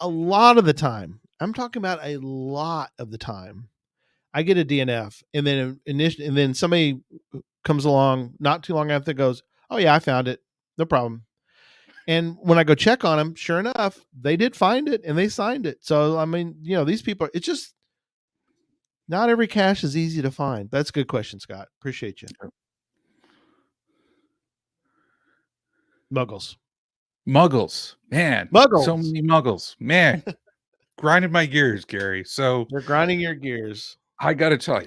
a lot of the time, I'm talking about a lot of the time, I get a DNF, and then somebody comes along not too long after, goes, "Oh yeah, I found it, no problem." And when I go check on them, sure enough, they did find it and they signed it. So I mean, these people, it's just not every cache is easy to find. That's a good question, Scott. Appreciate you. Muggles, man. Muggles. So many muggles, man. Grinded my gears, Gary. So They're grinding your gears. I gotta tell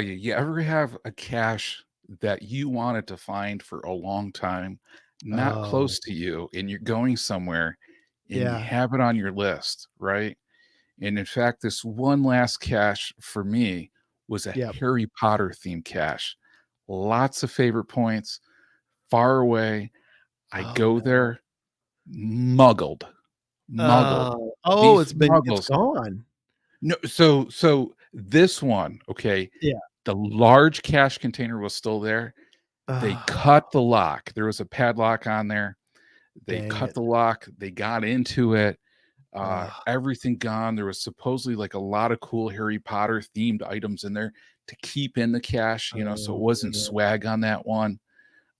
you, you ever have a cache that you wanted to find for a long time, not close to you, and you're going somewhere and you have it on your list, right? And in fact, this one last cache for me was a Harry Potter themed cache. Lots of favorite points, far away. I go there, muggled. It's gone. No, so this one, okay. Yeah. The large cache container was still there. They cut the lock. There was a padlock on there. They cut the lock. They got into it. Everything gone. There was supposedly like a lot of cool Harry Potter themed items in there to keep in the cache, so it wasn't swag on that one.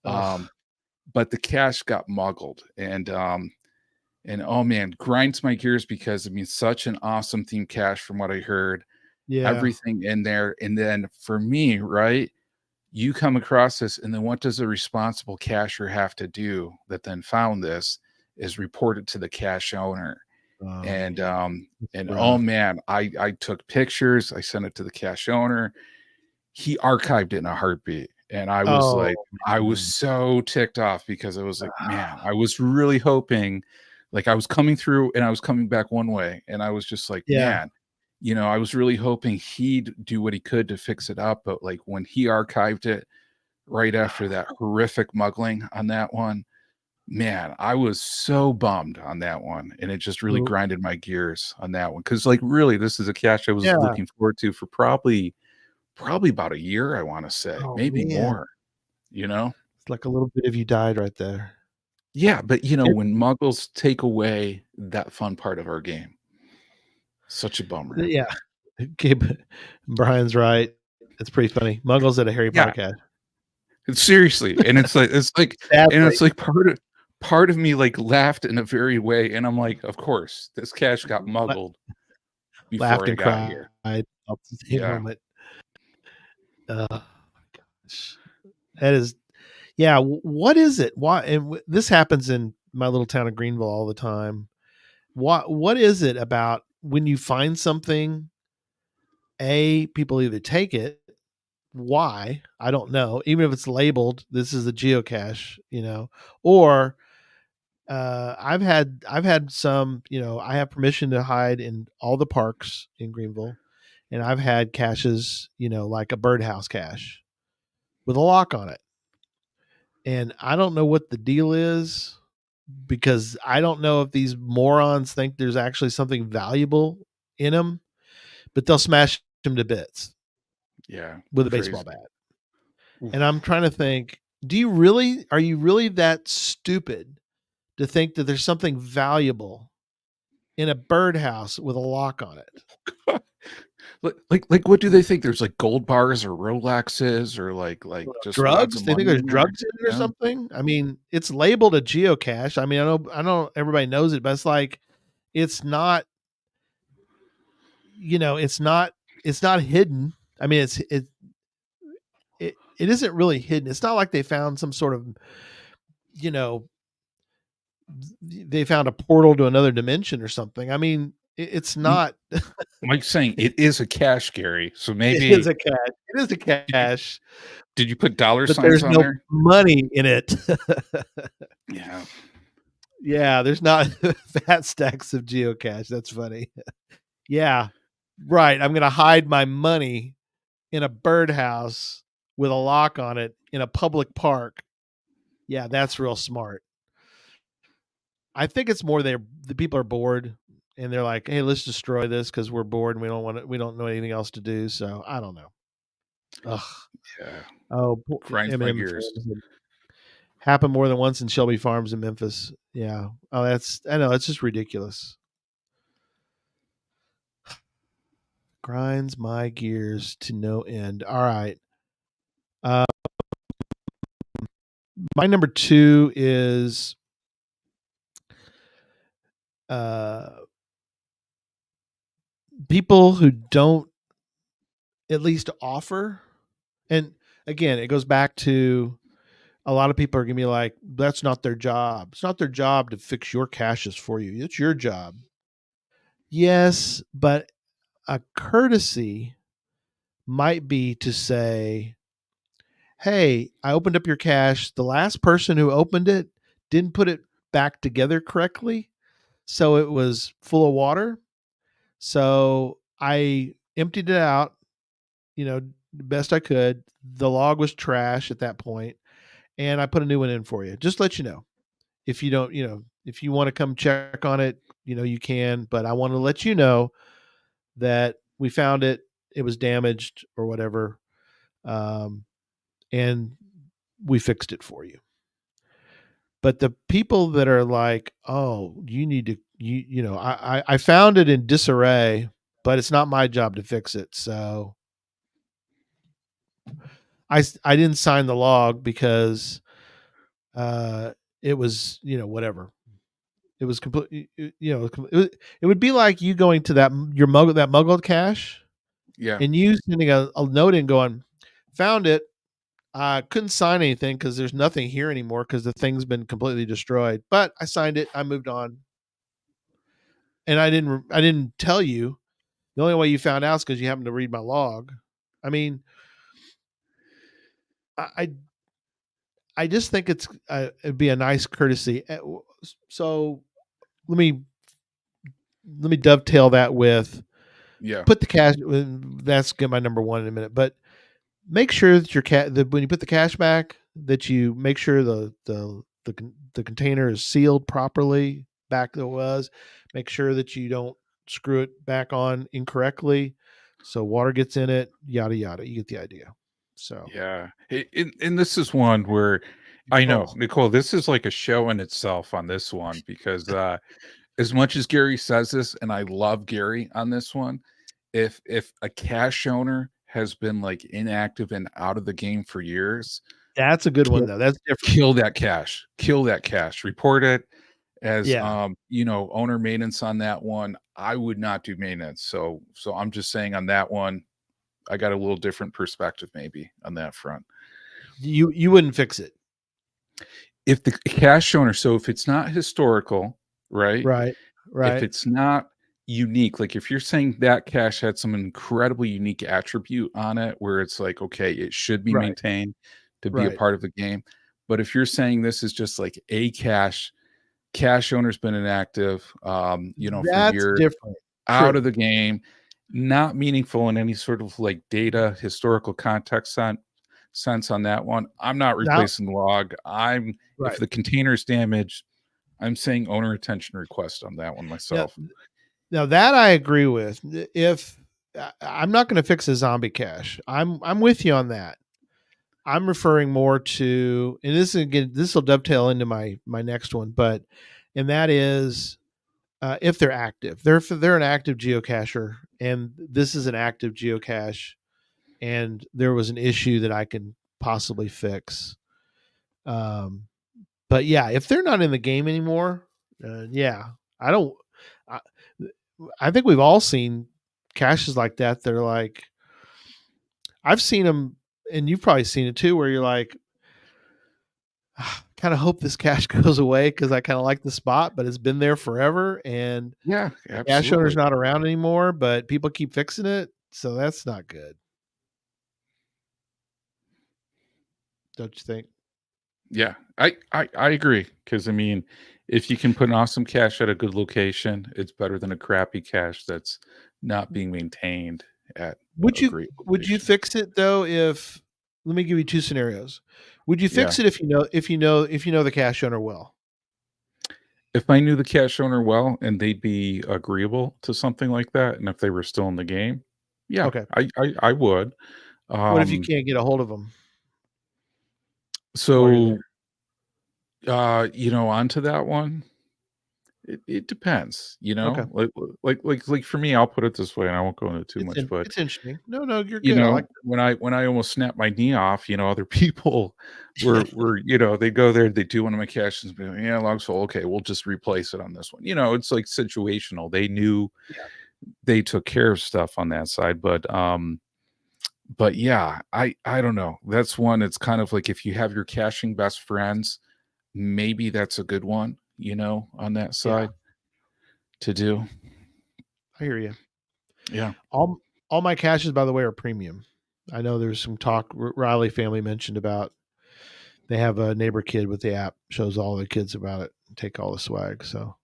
But the cache got muggled, and oh man, grinds my gears because such an awesome themed cache from what I heard. Yeah. Everything in there. And then for me, right, you come across this, and then what does a responsible cacher have to do that then found this is report it to the cache owner. Oh man, I took pictures, I sent it to the cache owner. He archived it in a heartbeat. And I was I was so ticked off because I was like, man, I was really hoping, like I was coming through and I was coming back one way. And I was just like, man, I was really hoping he'd do what he could to fix it up. But like when he archived it right after that horrific muggling on that one, man, I was so bummed on that one. And it just really grinded my gears on that one. Cause like really, this is a cache I was looking forward to for probably about a year, I want to say, maybe more, It's like a little bit of you died right there. Yeah. But when muggles take away that fun part of our game, such a bummer. Yeah. Okay, Brian's right. It's pretty funny. Muggles at a Harry Potter cache. Seriously. And it's like part of me like laughed in a very way. And I'm like, of course, this cache got muggled before laughed I and got cried here. At the same moment. Oh my gosh. That is, what is it? Why? And this happens in my little town of Greenville all the time. What is it about when you find something? People either take it. Why? I don't know. Even if it's labeled, this is a geocache, or I've had some, I have permission to hide in all the parks in Greenville, and I've had caches, like a birdhouse cache with a lock on it. And I don't know what the deal is, because I don't know if these morons think there's actually something valuable in them, but they'll smash them to bits Yeah. with a Crazy. baseball bat. Oof. And I'm trying to think, are you really that stupid to think that there's something valuable in a birdhouse with a lock on it? Like what do they think? There's like gold bars or Rolexes or like just wads Drugs? of They think money there's in there? drugs in it or Yeah. something? I mean, it's labeled a geocache. I mean, I know everybody knows it, but it's like, it's not, it's not hidden. I mean, it isn't really hidden. It's not like they found some sort of, they found a portal to another dimension or something. I mean, it's not. Mike's saying it is a cache, Gary. So It maybe is a cache. It is a cache, did you put dollar but signs there's on no there? money in it. Yeah. Yeah, there's not fat stacks of geocache. That's funny. Yeah, right. I'm going to hide my money in a birdhouse with a lock on it in a public park. Yeah, that's real smart. I think it's more the people are bored and they're like, "Hey, let's destroy this because we're bored and we don't know anything else to do." So I don't know. Ugh. Yeah. Oh, Grinds my gears. Happened more than once in Shelby Farms in Memphis. Yeah. Oh, I know, it's just ridiculous. Grinds my gears to no end. All right. My number 2 is people who don't at least offer. And again, it goes back to, a lot of people are going to be like, that's not their job. It's not their job to fix your caches for you. It's your job. Yes, but a courtesy might be to say, hey, I opened up your cache. The last person who opened it didn't put it back together correctly. So it was full of water. So I emptied it out, the best I could. The log was trash at that point, and I put a new one in for you. Just let you know. If you don't, if you want to come check on it, you can. But I want to let you know that we found it. It was damaged or whatever. And we fixed it for you. But the people that are like, oh, you need to, I found it in disarray, but it's not my job to fix it. So I didn't sign the log because it was, whatever. It was complete, it would be like you going to that Muggled cache, Yeah. and you sending a note in going, found it. I couldn't sign anything because there's nothing here anymore because the thing's been completely destroyed. But I signed it. I moved on, and I didn't tell you. The only way you found out is because you happened to read my log. I mean, I just think it'd be a nice courtesy. So let me dovetail that with, Yeah. put the cash. That's my number 1 in a minute, but make sure that that when you put the cash back, that you make sure the container is sealed properly back that it was. Make sure that you don't screw it back on incorrectly, so water gets in it. Yada yada. You get the idea. So Yeah. And this is one where I know, Oh, Nicole, this is like a show in itself on this one because as much as Gary says this, and I love Gary on this one, if a cache owner has been like inactive and out of the game for years, that's a good one kill, though. That's different. kill that cache, report it as Yeah. owner maintenance on that one. I would not do maintenance. So I'm just saying on that one, I got a little different perspective maybe on that front. You wouldn't fix it. If the cache owner, so if it's not historical, right? Right. If Right. it's not unique, like if you're saying that cache had some incredibly unique attribute on it where it's like, okay, it should be Right. maintained to be a Right. part of the game. But if you're saying this is just like a cache owner's been inactive, for That's years, different. out True. of the game, not meaningful in any sort of like data historical context sense on that one. I'm not Now, replacing the log. If right. the container's damaged, I'm saying owner attention request on that one Now, myself. now that I agree with. If I'm not going to fix a zombie cache, I'm with you on that. I'm referring more to, and this will dovetail into my next one, and that is if they're active, they're an active geocacher, and this is an active geocache, and there was an issue that I can possibly fix. Um, but yeah, if they're not in the game anymore, yeah, I don't. I, I think we've all seen caches like that. They're like, I've seen them, and you've probably seen it too, where you're like, kind of hope this cache goes away because I kind of like the spot, but it's been there forever, and Yeah, the cache owner's absolutely. not around anymore, but people keep fixing it, so that's not good. Don't you think? Yeah, I agree because I mean, if you can put an awesome cache at a good location, it's better than a crappy cache that's not being maintained at Would a you great would you location. fix it though if let me give you two scenarios. Would you Yeah. fix it if you know the cache owner well? If I knew the cache owner well and they'd be agreeable to something like that, and if they were still in the game, yeah, Okay. I would. What if you Um, can't get a hold of them while you're there? so onto that one, it depends, Okay. like for me, I'll put it this way, and I won't go into too much, but It's interesting. No, you're good. I like when I almost snapped my knee off, other people were they go there, they do one of my caches, and be like, yeah, log's full. Okay, we'll just replace it on this one. It's like situational. They knew yeah. they took care of stuff on that side, but yeah, I don't know. That's one. It's kind of like if you have your caching best friends, maybe that's a good one, on that Yeah, side to do. I hear you. Yeah. All my caches, by the way, are premium. I know there's some talk Riley family mentioned about they have a neighbor kid with the app, shows all the kids about it, take all the swag. So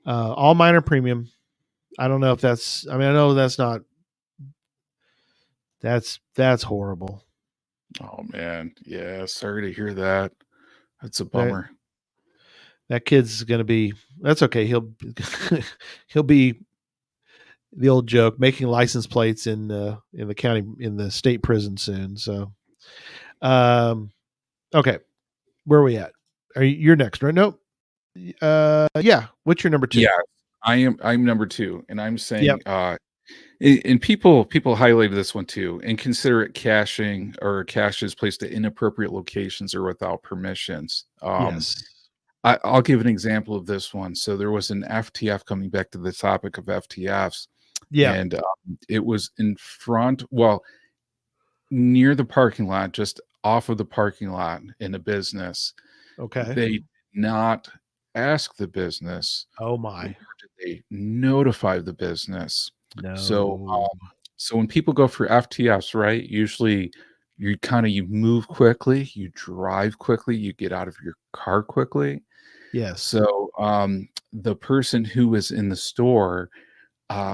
all mine are premium. I don't know if that's. I mean, I know that's not. That's horrible. Oh man. Yeah. Sorry to hear that. That's a That bummer. that kid's gonna be. That's okay. He'll be the old joke making license plates in the county in the state prison soon. So um, okay, where are we at? You're next, right? Nope. Yeah. What's your number two? Yeah. I'm number two, and I'm Yep. saying and people highlighted this one too. Inconsiderate caching or caches placed at inappropriate locations or without permissions. Yes. I'll give an example of this one. So there was an FTF, coming back to the topic of FTFs, Yeah. and it was in front, well, near the parking lot, just off of the parking lot in a business. Okay. They did not ask the business, Oh nor my. did they notify the business. So, No. so when people go for FTFs, right? Usually, you move quickly, you drive quickly, you get out of your car quickly. Yes. So, the person who was in the store,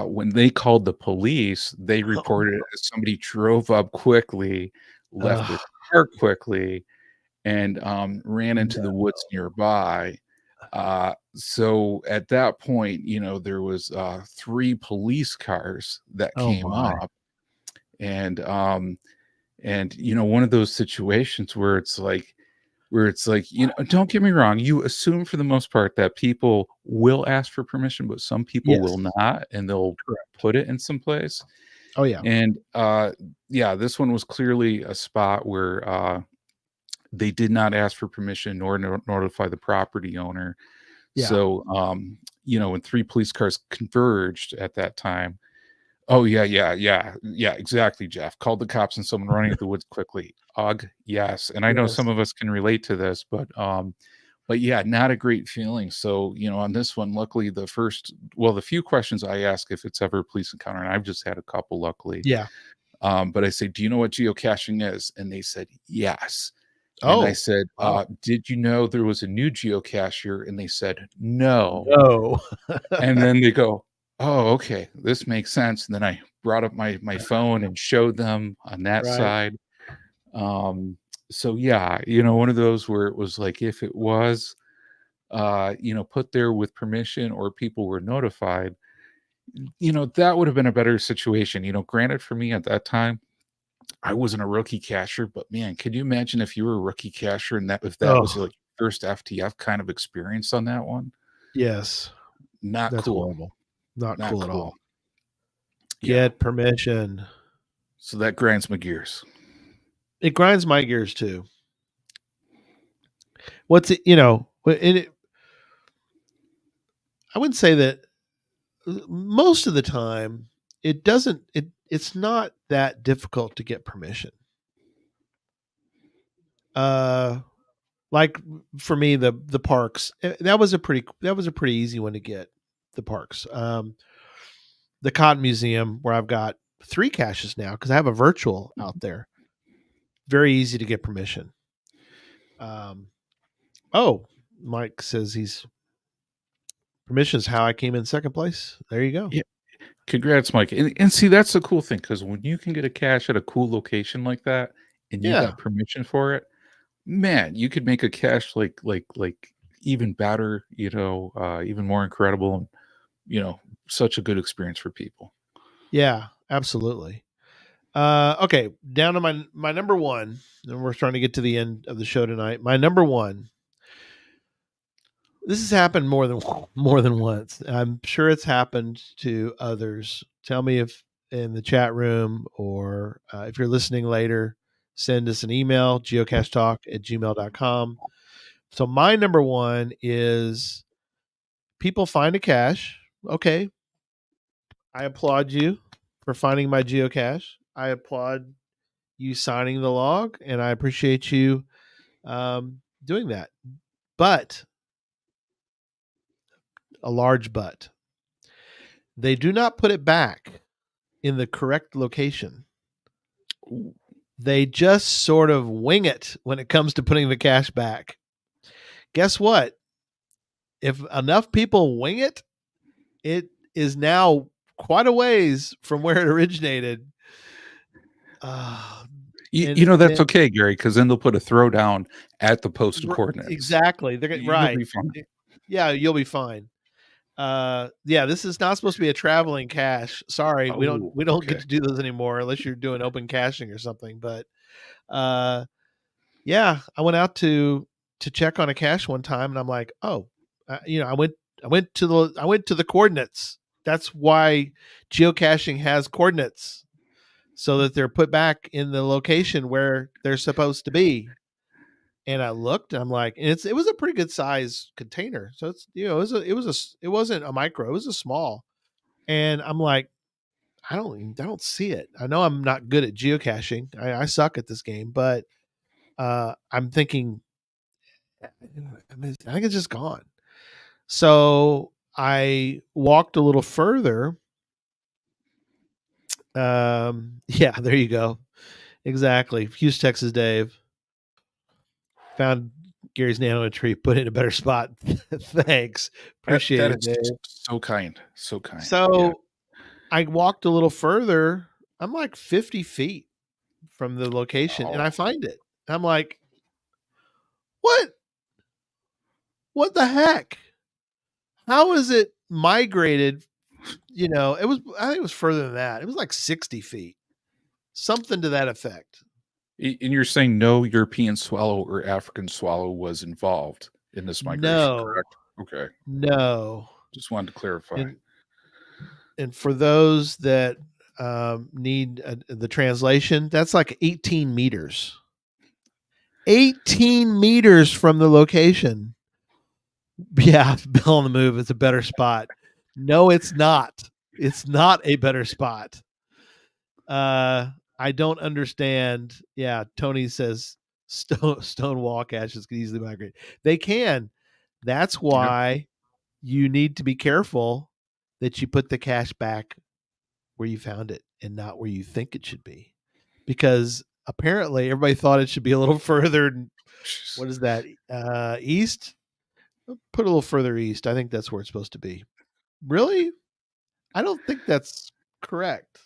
when they called the police, they reported it as somebody drove up quickly, left their Ugh, car quickly, and ran into no. the woods nearby. So at that point, there was 3 police cars that Oh came my. up, and one of those situations where it's like, don't get me wrong, you assume for the most part that people will ask for permission, but some people will Yes. not, and they'll Correct. put it in some place. Oh yeah. And yeah, this one was clearly a spot where they did not ask for permission nor notify the property owner. Yeah. So when 3 police cars converged at that time. Oh yeah, yeah, yeah, yeah, exactly, Jeff. Called the cops and someone running into the woods quickly. Ugh, yes. And I know some Yes. of us can relate to this, but yeah, not a great feeling. So, on this one, luckily the few questions I ask if it's ever a police encounter, and I've just had a couple, luckily. Yeah. But I say, do you know what geocaching is? And they said, yes. And I Oh. said, Wow. did you know there was a new geocache here? And they said, no. No. And then they go, oh, okay, this makes sense. And then I brought up my phone and showed them on that Right. side. Um, so yeah, one of those where it was like if it was put there with permission or people were notified, that would have been a better situation. Granted for me at that time, I wasn't a rookie cacher, but man, could you imagine if you were a rookie cacher and that if that was Oh, like first FTF kind of experience on that one? yes. Not That's cool. horrible. Not Not cool at cool. all. Yeah. Get permission. So that grinds my gears. It grinds my gears too. What's it, you know, I would say that most of the time it's not that difficult to get permission. Like for me, the parks, that was a pretty easy one to get. The parks. The Cotton Museum, where I've got 3 caches now because I have a virtual out there. Very easy to get permission. Oh, Mike says he's permission is how I came in second place. There you go. Yeah. Congrats, Mike. And see, that's the cool thing, because when you can get a cache at a cool location like that and you Yeah. got permission for it, man, you could make a cache like even better, even more incredible, and such a good experience for people. Yeah, absolutely. Okay, down to my number one, and we're trying to get to the end of the show tonight. My number one. This has happened more than once. I'm sure it's happened to others. Tell me if in the chat room or if you're listening later, send us an email, geocachetalk@gmail.com. So my number one is people find a cache. Okay, I applaud you for finding my geocache. I applaud you signing the log, and I appreciate you doing that. But a large but, they do not put it back in the correct location. Ooh. They just sort of wing it when it comes to putting the cache back. Guess what? If enough people wing it, it is now quite a ways from where it originated. That's okay, Gary, because then they'll put a throwdown at the posted coordinates. Exactly. They're right. Be fine. Yeah, you'll be fine. Yeah, this is not supposed to be a traveling cache. Sorry, we don't okay. get to do those anymore unless you're doing open caching or something. But yeah, I went out to check on a cache one time, and I'm like, oh, I went to the coordinates. That's why geocaching has coordinates, so that they're put back in the location where they're supposed to be. And I looked, and I'm like, and it was a pretty good size container. So it's it wasn't a micro, it was a small. And I'm like, I don't see it. I know I'm not good at geocaching. I suck at this game, but I'm thinking, I think it's just gone. So I walked a little further. Yeah, there you go. Exactly. Hughes, Texas, Dave. Found Gary's nano tree, put it in a better spot. Thanks. Appreciate it, Dave. So kind. So kind. So yeah. I walked a little further. I'm like 50 feet from the location, and I find it. I'm like, what? What the heck? How is it migrated? I think it was further than that. It was like 60 feet, something to that effect. And you're saying no European swallow or African swallow was involved in this migration, correct? Okay. No. Just wanted to clarify. And for those that need the translation, that's like 18 meters. 18 meters from the location. Yeah, Bill on the Move is a better spot. No, it's not. It's not a better spot. I don't understand. Yeah, Tony says Stonewall caches can easily migrate. They can. That's why you need to be careful that you put the cache back where you found it and not where you think it should be. Because apparently everybody thought it should be a little further. What is that? East? Put a little further east. I think that's where it's supposed to be. Really? I don't think that's correct.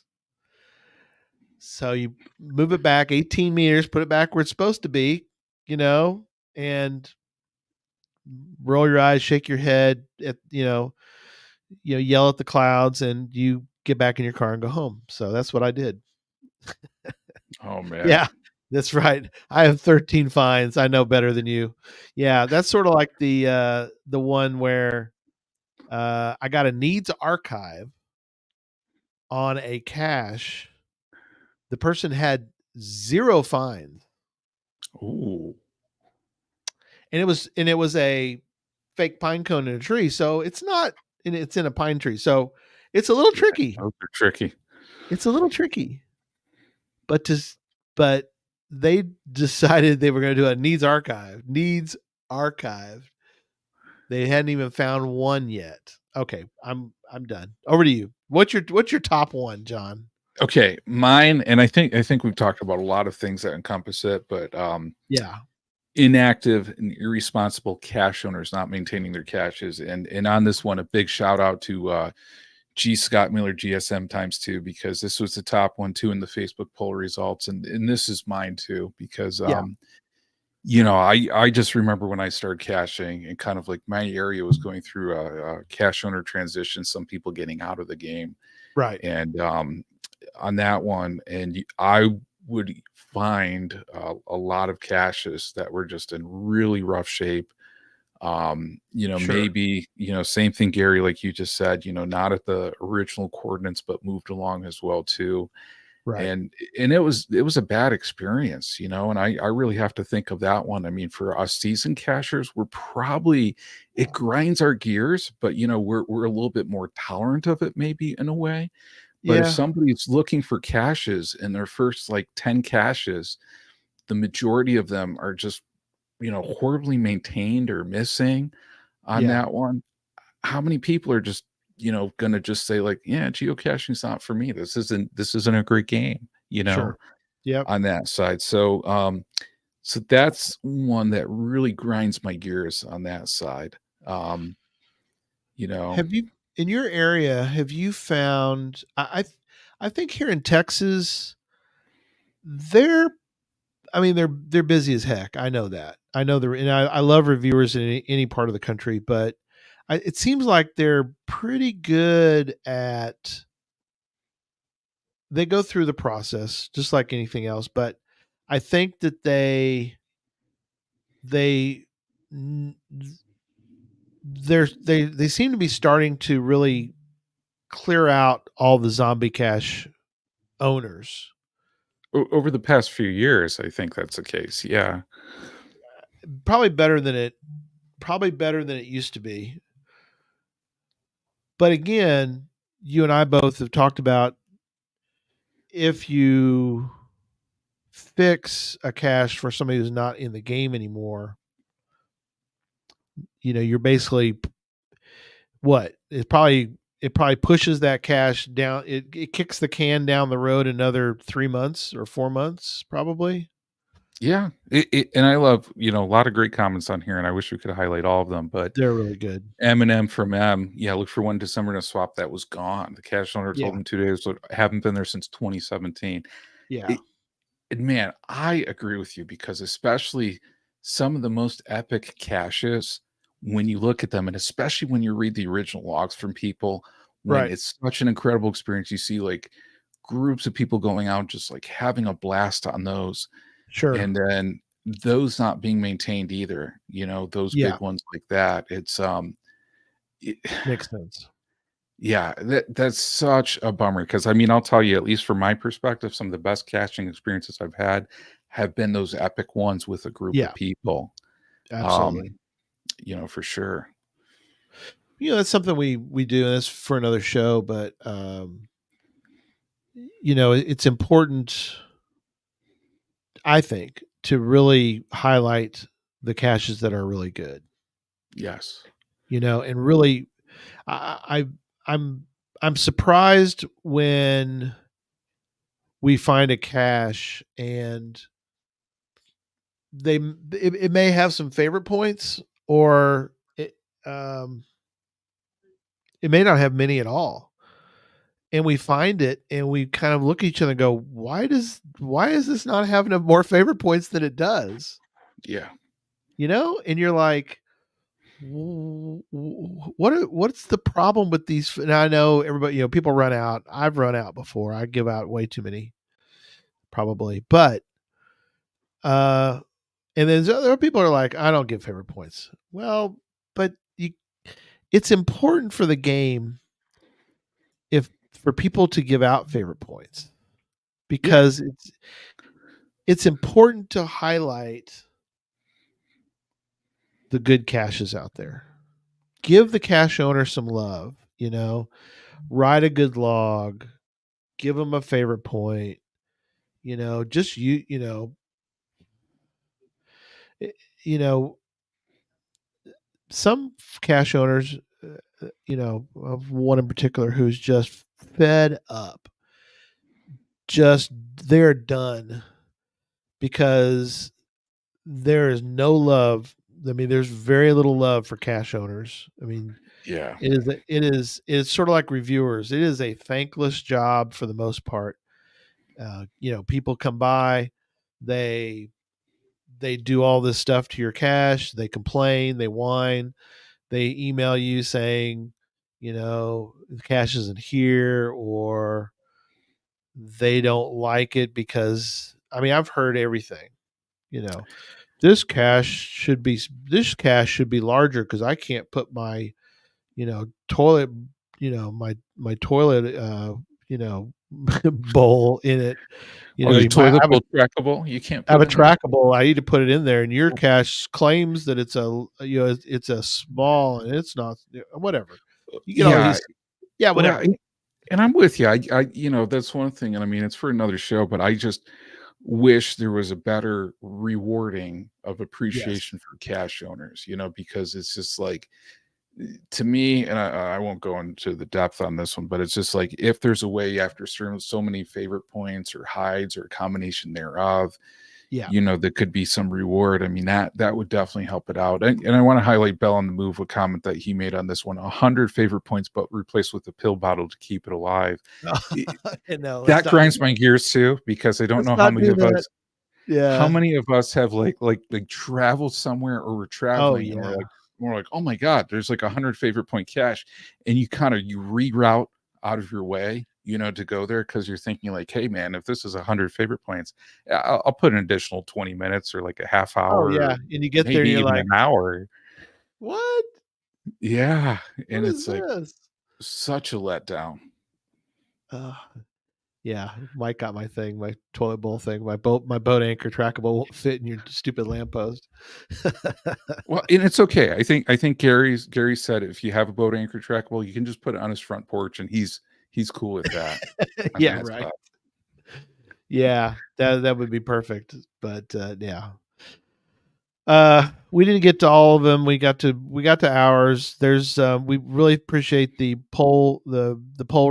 So you move it back 18 meters, put it back where it's supposed to be, and roll your eyes, shake your head at, yell at the clouds, and you get back in your car and go home. So that's what I did. Oh man. Yeah, that's right. I have 13 fines. I know better than you. Yeah, that's sort of like the one where I got a needs archive on a cache. The person had 0 fines, Ooh. and it was a fake pine cone in a tree. So it's not, and it's in a pine tree. So it's a little Yeah, tricky. those are tricky. It's a little tricky, but but they decided they were going to do a needs archive. They hadn't even found one yet. Okay, I'm done. Over to you. What's your top one, John? Okay, mine, and I think we've talked about a lot of things that encompass it, but Yeah, inactive and irresponsible cache owners not maintaining their caches, and on this one, a big shout out to G. Scott Miller GSM times two, because this was the top one too in the Facebook poll results, and this is mine too because yeah, I just remember when I started caching and kind of like my area was going through a cache owner transition, some people getting out of the game, right. and on that one, and I would find a lot of caches that were just in really rough shape. Sure. Maybe, same thing, Gary, like you just said, not at the original coordinates, but moved along as well too. Right. And it was a bad experience, and I really have to think of that one. I mean, for us seasoned cachers, it grinds our gears, but we're a little bit more tolerant of it, maybe in a way. But if Yeah. somebody's looking for caches in their first like 10 caches, the majority of them are just, horribly maintained or missing on Yeah. that one. How many people are just, gonna just say like, yeah, geocaching's not for me. This isn't a great game, Sure. Yep. on that side. So that's one that really grinds my gears on that side. Um, you know, Have you, in your area, have you found? I think here in Texas, they're. I mean, they're busy as heck. I know that. I know they're, and I love reviewers in any part of the country, but it seems like they're pretty good at. They go through the process just like anything else, but I think that they n- they seem to be starting to really clear out all the zombie cache owners. over the past few years, I think that's the case. Yeah. Probably better than it used to be. But again, you and I both have talked about, if you fix a cache for somebody who's not in the game anymore, you're basically, what? It probably pushes that cache down. It kicks the can down the road another 3 months or 4 months, probably. Yeah. And I love, a lot of great comments on here, and I wish we could highlight all of them, but They're really good. Eminem from M, yeah, look for one December in a swap that was gone. The cash owner told Yeah. him 2 days, "Look, haven't been there since 2017." Yeah. It, and man, I agree with you, because especially some of the most epic caches, when you look at them, and especially when you read the original logs from people, when Right. it's such an incredible experience, you see like groups of people going out, just like having a blast on those, Sure. and then those not being maintained either, those Yeah. big ones like that. It- Makes sense. Yeah, that's such a bummer, because I mean, I'll tell you, at least from my perspective, some of the best caching experiences I've had have been those epic ones with a group of Yeah. people. Absolutely. Um, for sure. That's something we do, and that's for another show, but it's important, I think, to really highlight the caches that are really good. Yes. And really, I I'm I'm surprised when we find a cache and it may have some favorite points, or um it may not have many at all. and we find it and we kind of look at each other and go, why is this not having more favorite points than it does? Yeah. And you're like, what's the problem with these? And I know everybody, people run out. I've run out before. I give out way too many, probably. But and then other people are like, I don't give favorite points. Well, but it's important for the game for people to give out favorite points, because it's important to highlight the good caches out there. Give the cache owner some love, write a good log, give them a favorite point, just some cache owners, of one in particular who's just fed up, just they're done because there is no love. I mean, there's very little love for cache owners. I mean, Yeah. it's sort of like reviewers. It is a thankless job for the most part. People come by, they do all this stuff to your cache, they complain, they whine, they email you saying, the cache isn't here, or they don't like it because, I mean, I've heard everything, this cache should be larger because I can't put my, toilet, my toilet, bowl in it. Your You might toilet bowl trackable. You can't have put a in there. trackable. I need to put it in there, and your cache claims that it's it's a small, and it's not. Whatever. You get all Yeah. these. Yeah, whatever. Well, and I'm with you. That's one thing. And I mean, it's for another show, but I just wish there was a better rewarding of Yes. appreciation for cache owners, because it's just like, to me, and I won't go into the depth on this one, but it's just like, if there's a way after so many favorite points or hides or a combination thereof, Yeah. there could be some reward. I mean, that would definitely help it out. And I want to highlight Bell on the Move, a comment that he made on this one: 100 favorite points, but replaced with a pill bottle to keep it alive. No, That grinds my gears too, because I don't know how many of us. Yeah. How many of us have like traveled somewhere, or we're traveling and we're like, oh my God, there's like 100 favorite point cache, and you reroute out of your way, to go there because you're thinking like, hey man, if this is 100 favorite points, I'll put an additional 20 minutes or like a half hour. Oh yeah, and you get there, and maybe you're even like, an hour. what? Yeah, and What it's is like this? such a letdown. Yeah, Mike got my thing, my toilet bowl thing, my boat anchor trackable won't fit in your stupid lamppost. Well, and it's okay. I think Gary said if you have a boat anchor trackable, you can just put it on his front porch, and he's cool with that. I Yeah, mean, it's right. Yeah, that would be perfect. But yeah. We didn't get to all of them. We got to ours. There's we really appreciate the poll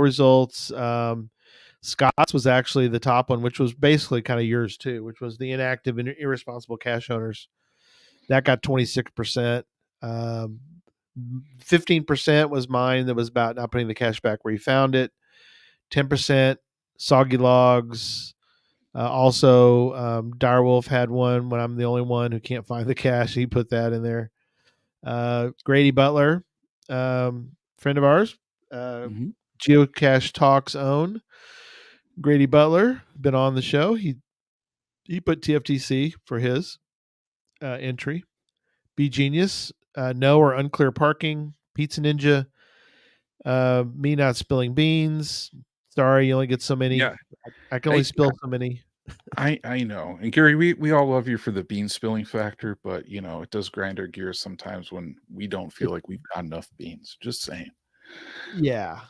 results. Scott's was actually the top one, which was basically kind of yours too, which was the inactive and irresponsible cache owners. That got 26%. 15% was mine. That was about not putting the cache back where you found it. 10% soggy logs. Also, Direwolf had one when I'm the only one who can't find the cache. He put that in there. Grady Butler, friend of ours, Geocache Talks own. Grady Butler, been on the show. He put TFTC for his entry. Be Genius, no or unclear parking. Pizza Ninja, me not spilling beans. Sorry, you only get so many. Yeah. I can only spill so many. I know. And Gary, we all love you for the bean spilling factor, but it does grind our gears sometimes when we don't feel like we've got enough beans. Just saying. Yeah.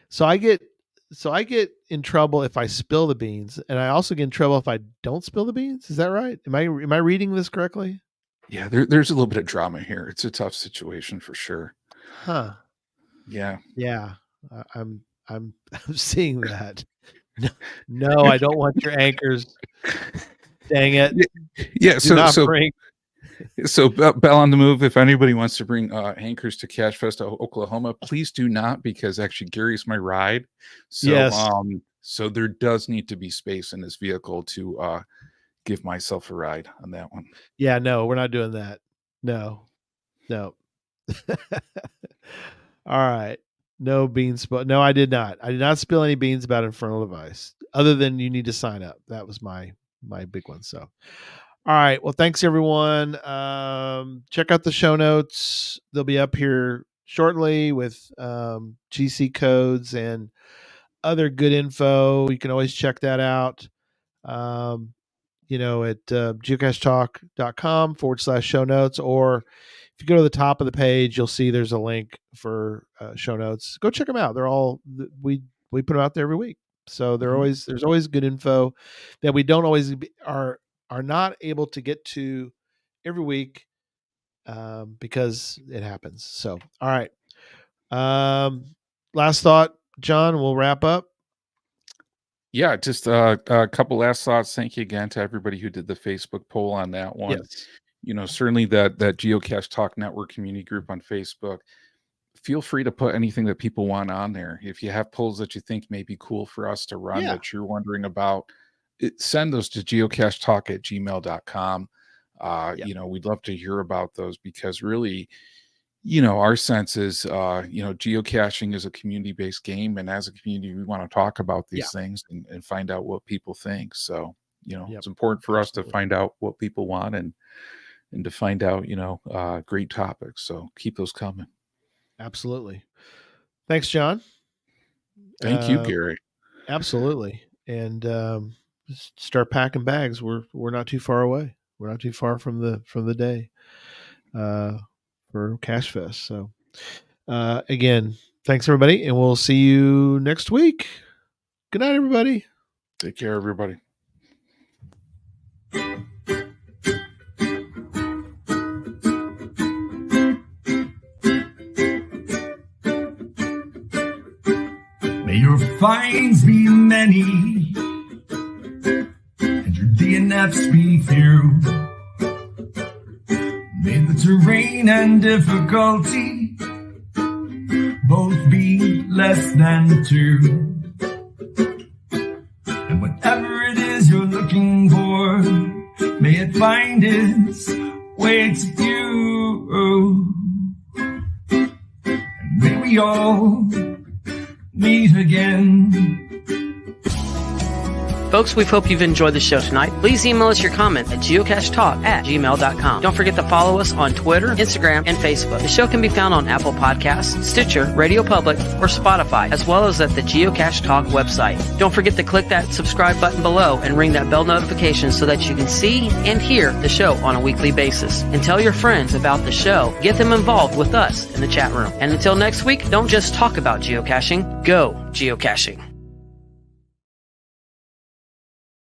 So I get in trouble if I spill the beans, and I also get in trouble if I don't spill the beans. Is that right? Am I reading this correctly? Yeah, there's a little bit of drama here. It's a tough situation for sure. Huh. Yeah. Yeah. I'm seeing that. No, I don't want your anchors. Dang it. Yeah, so bring. So Bell on the Move, if anybody wants to bring anchors to Cache Fest Oklahoma, please do not, because actually Gary's my ride. So Yes. So there does need to be space in this vehicle to give myself a ride on that one. Yeah, no, we're not doing that. No. All right. No beans. No, I did not. I did not spill any beans about Infernal Device, other than you need to sign up. That was my big one. So, all right. Well, thanks everyone. Check out the show notes. They'll be up here shortly with GC codes and other good info. You can always check that out. At geocachetalk.com/show notes, or if you go to the top of the page, you'll see there's a link for show notes. Go check them out. They're all, we put them out there every week. So there's always good info that we don't always are not able to get to every week because it happens. So, all right. Last thought, John, we'll wrap up. Yeah, just a couple last thoughts. Thank you again to everybody who did the Facebook poll on that one. Yes. Certainly that Geocache Talk Network community group on Facebook. Feel free to put anything that people want on there. If you have polls that you think may be cool for us to run that you're wondering about, send those to geocachetalk@gmail.com. We'd love to hear about those, because really, our sense is, geocaching is a community-based game, and as a community, we want to talk about these things and find out what people think. So, it's important for us to find out what people want and to find out, great topics. So keep those coming. Absolutely. Thanks, John. Thank you, Gary. Absolutely. And start packing bags. We're not too far away. We're not too far from the day for Cache Fest. So again, thanks everybody, and we'll see you next week. Good night, everybody. Take care, everybody. May your finds be many, and your DNFs be few. May the terrain and difficulty both be less than 2. And whatever it is you're looking for, may it find its way to you. And may we all meet again. Folks, we hope you've enjoyed the show tonight. Please email us your comment at geocachetalk@gmail.com. Don't forget to follow us on Twitter, Instagram, and Facebook. The show can be found on Apple Podcasts, Stitcher, Radio Public, or Spotify, as well as at the Geocache Talk website. Don't forget to click that subscribe button below and ring that bell notification so that you can see and hear the show on a weekly basis. And tell your friends about the show. Get them involved with us in the chat room. And until next week, don't just talk about geocaching, go geocaching.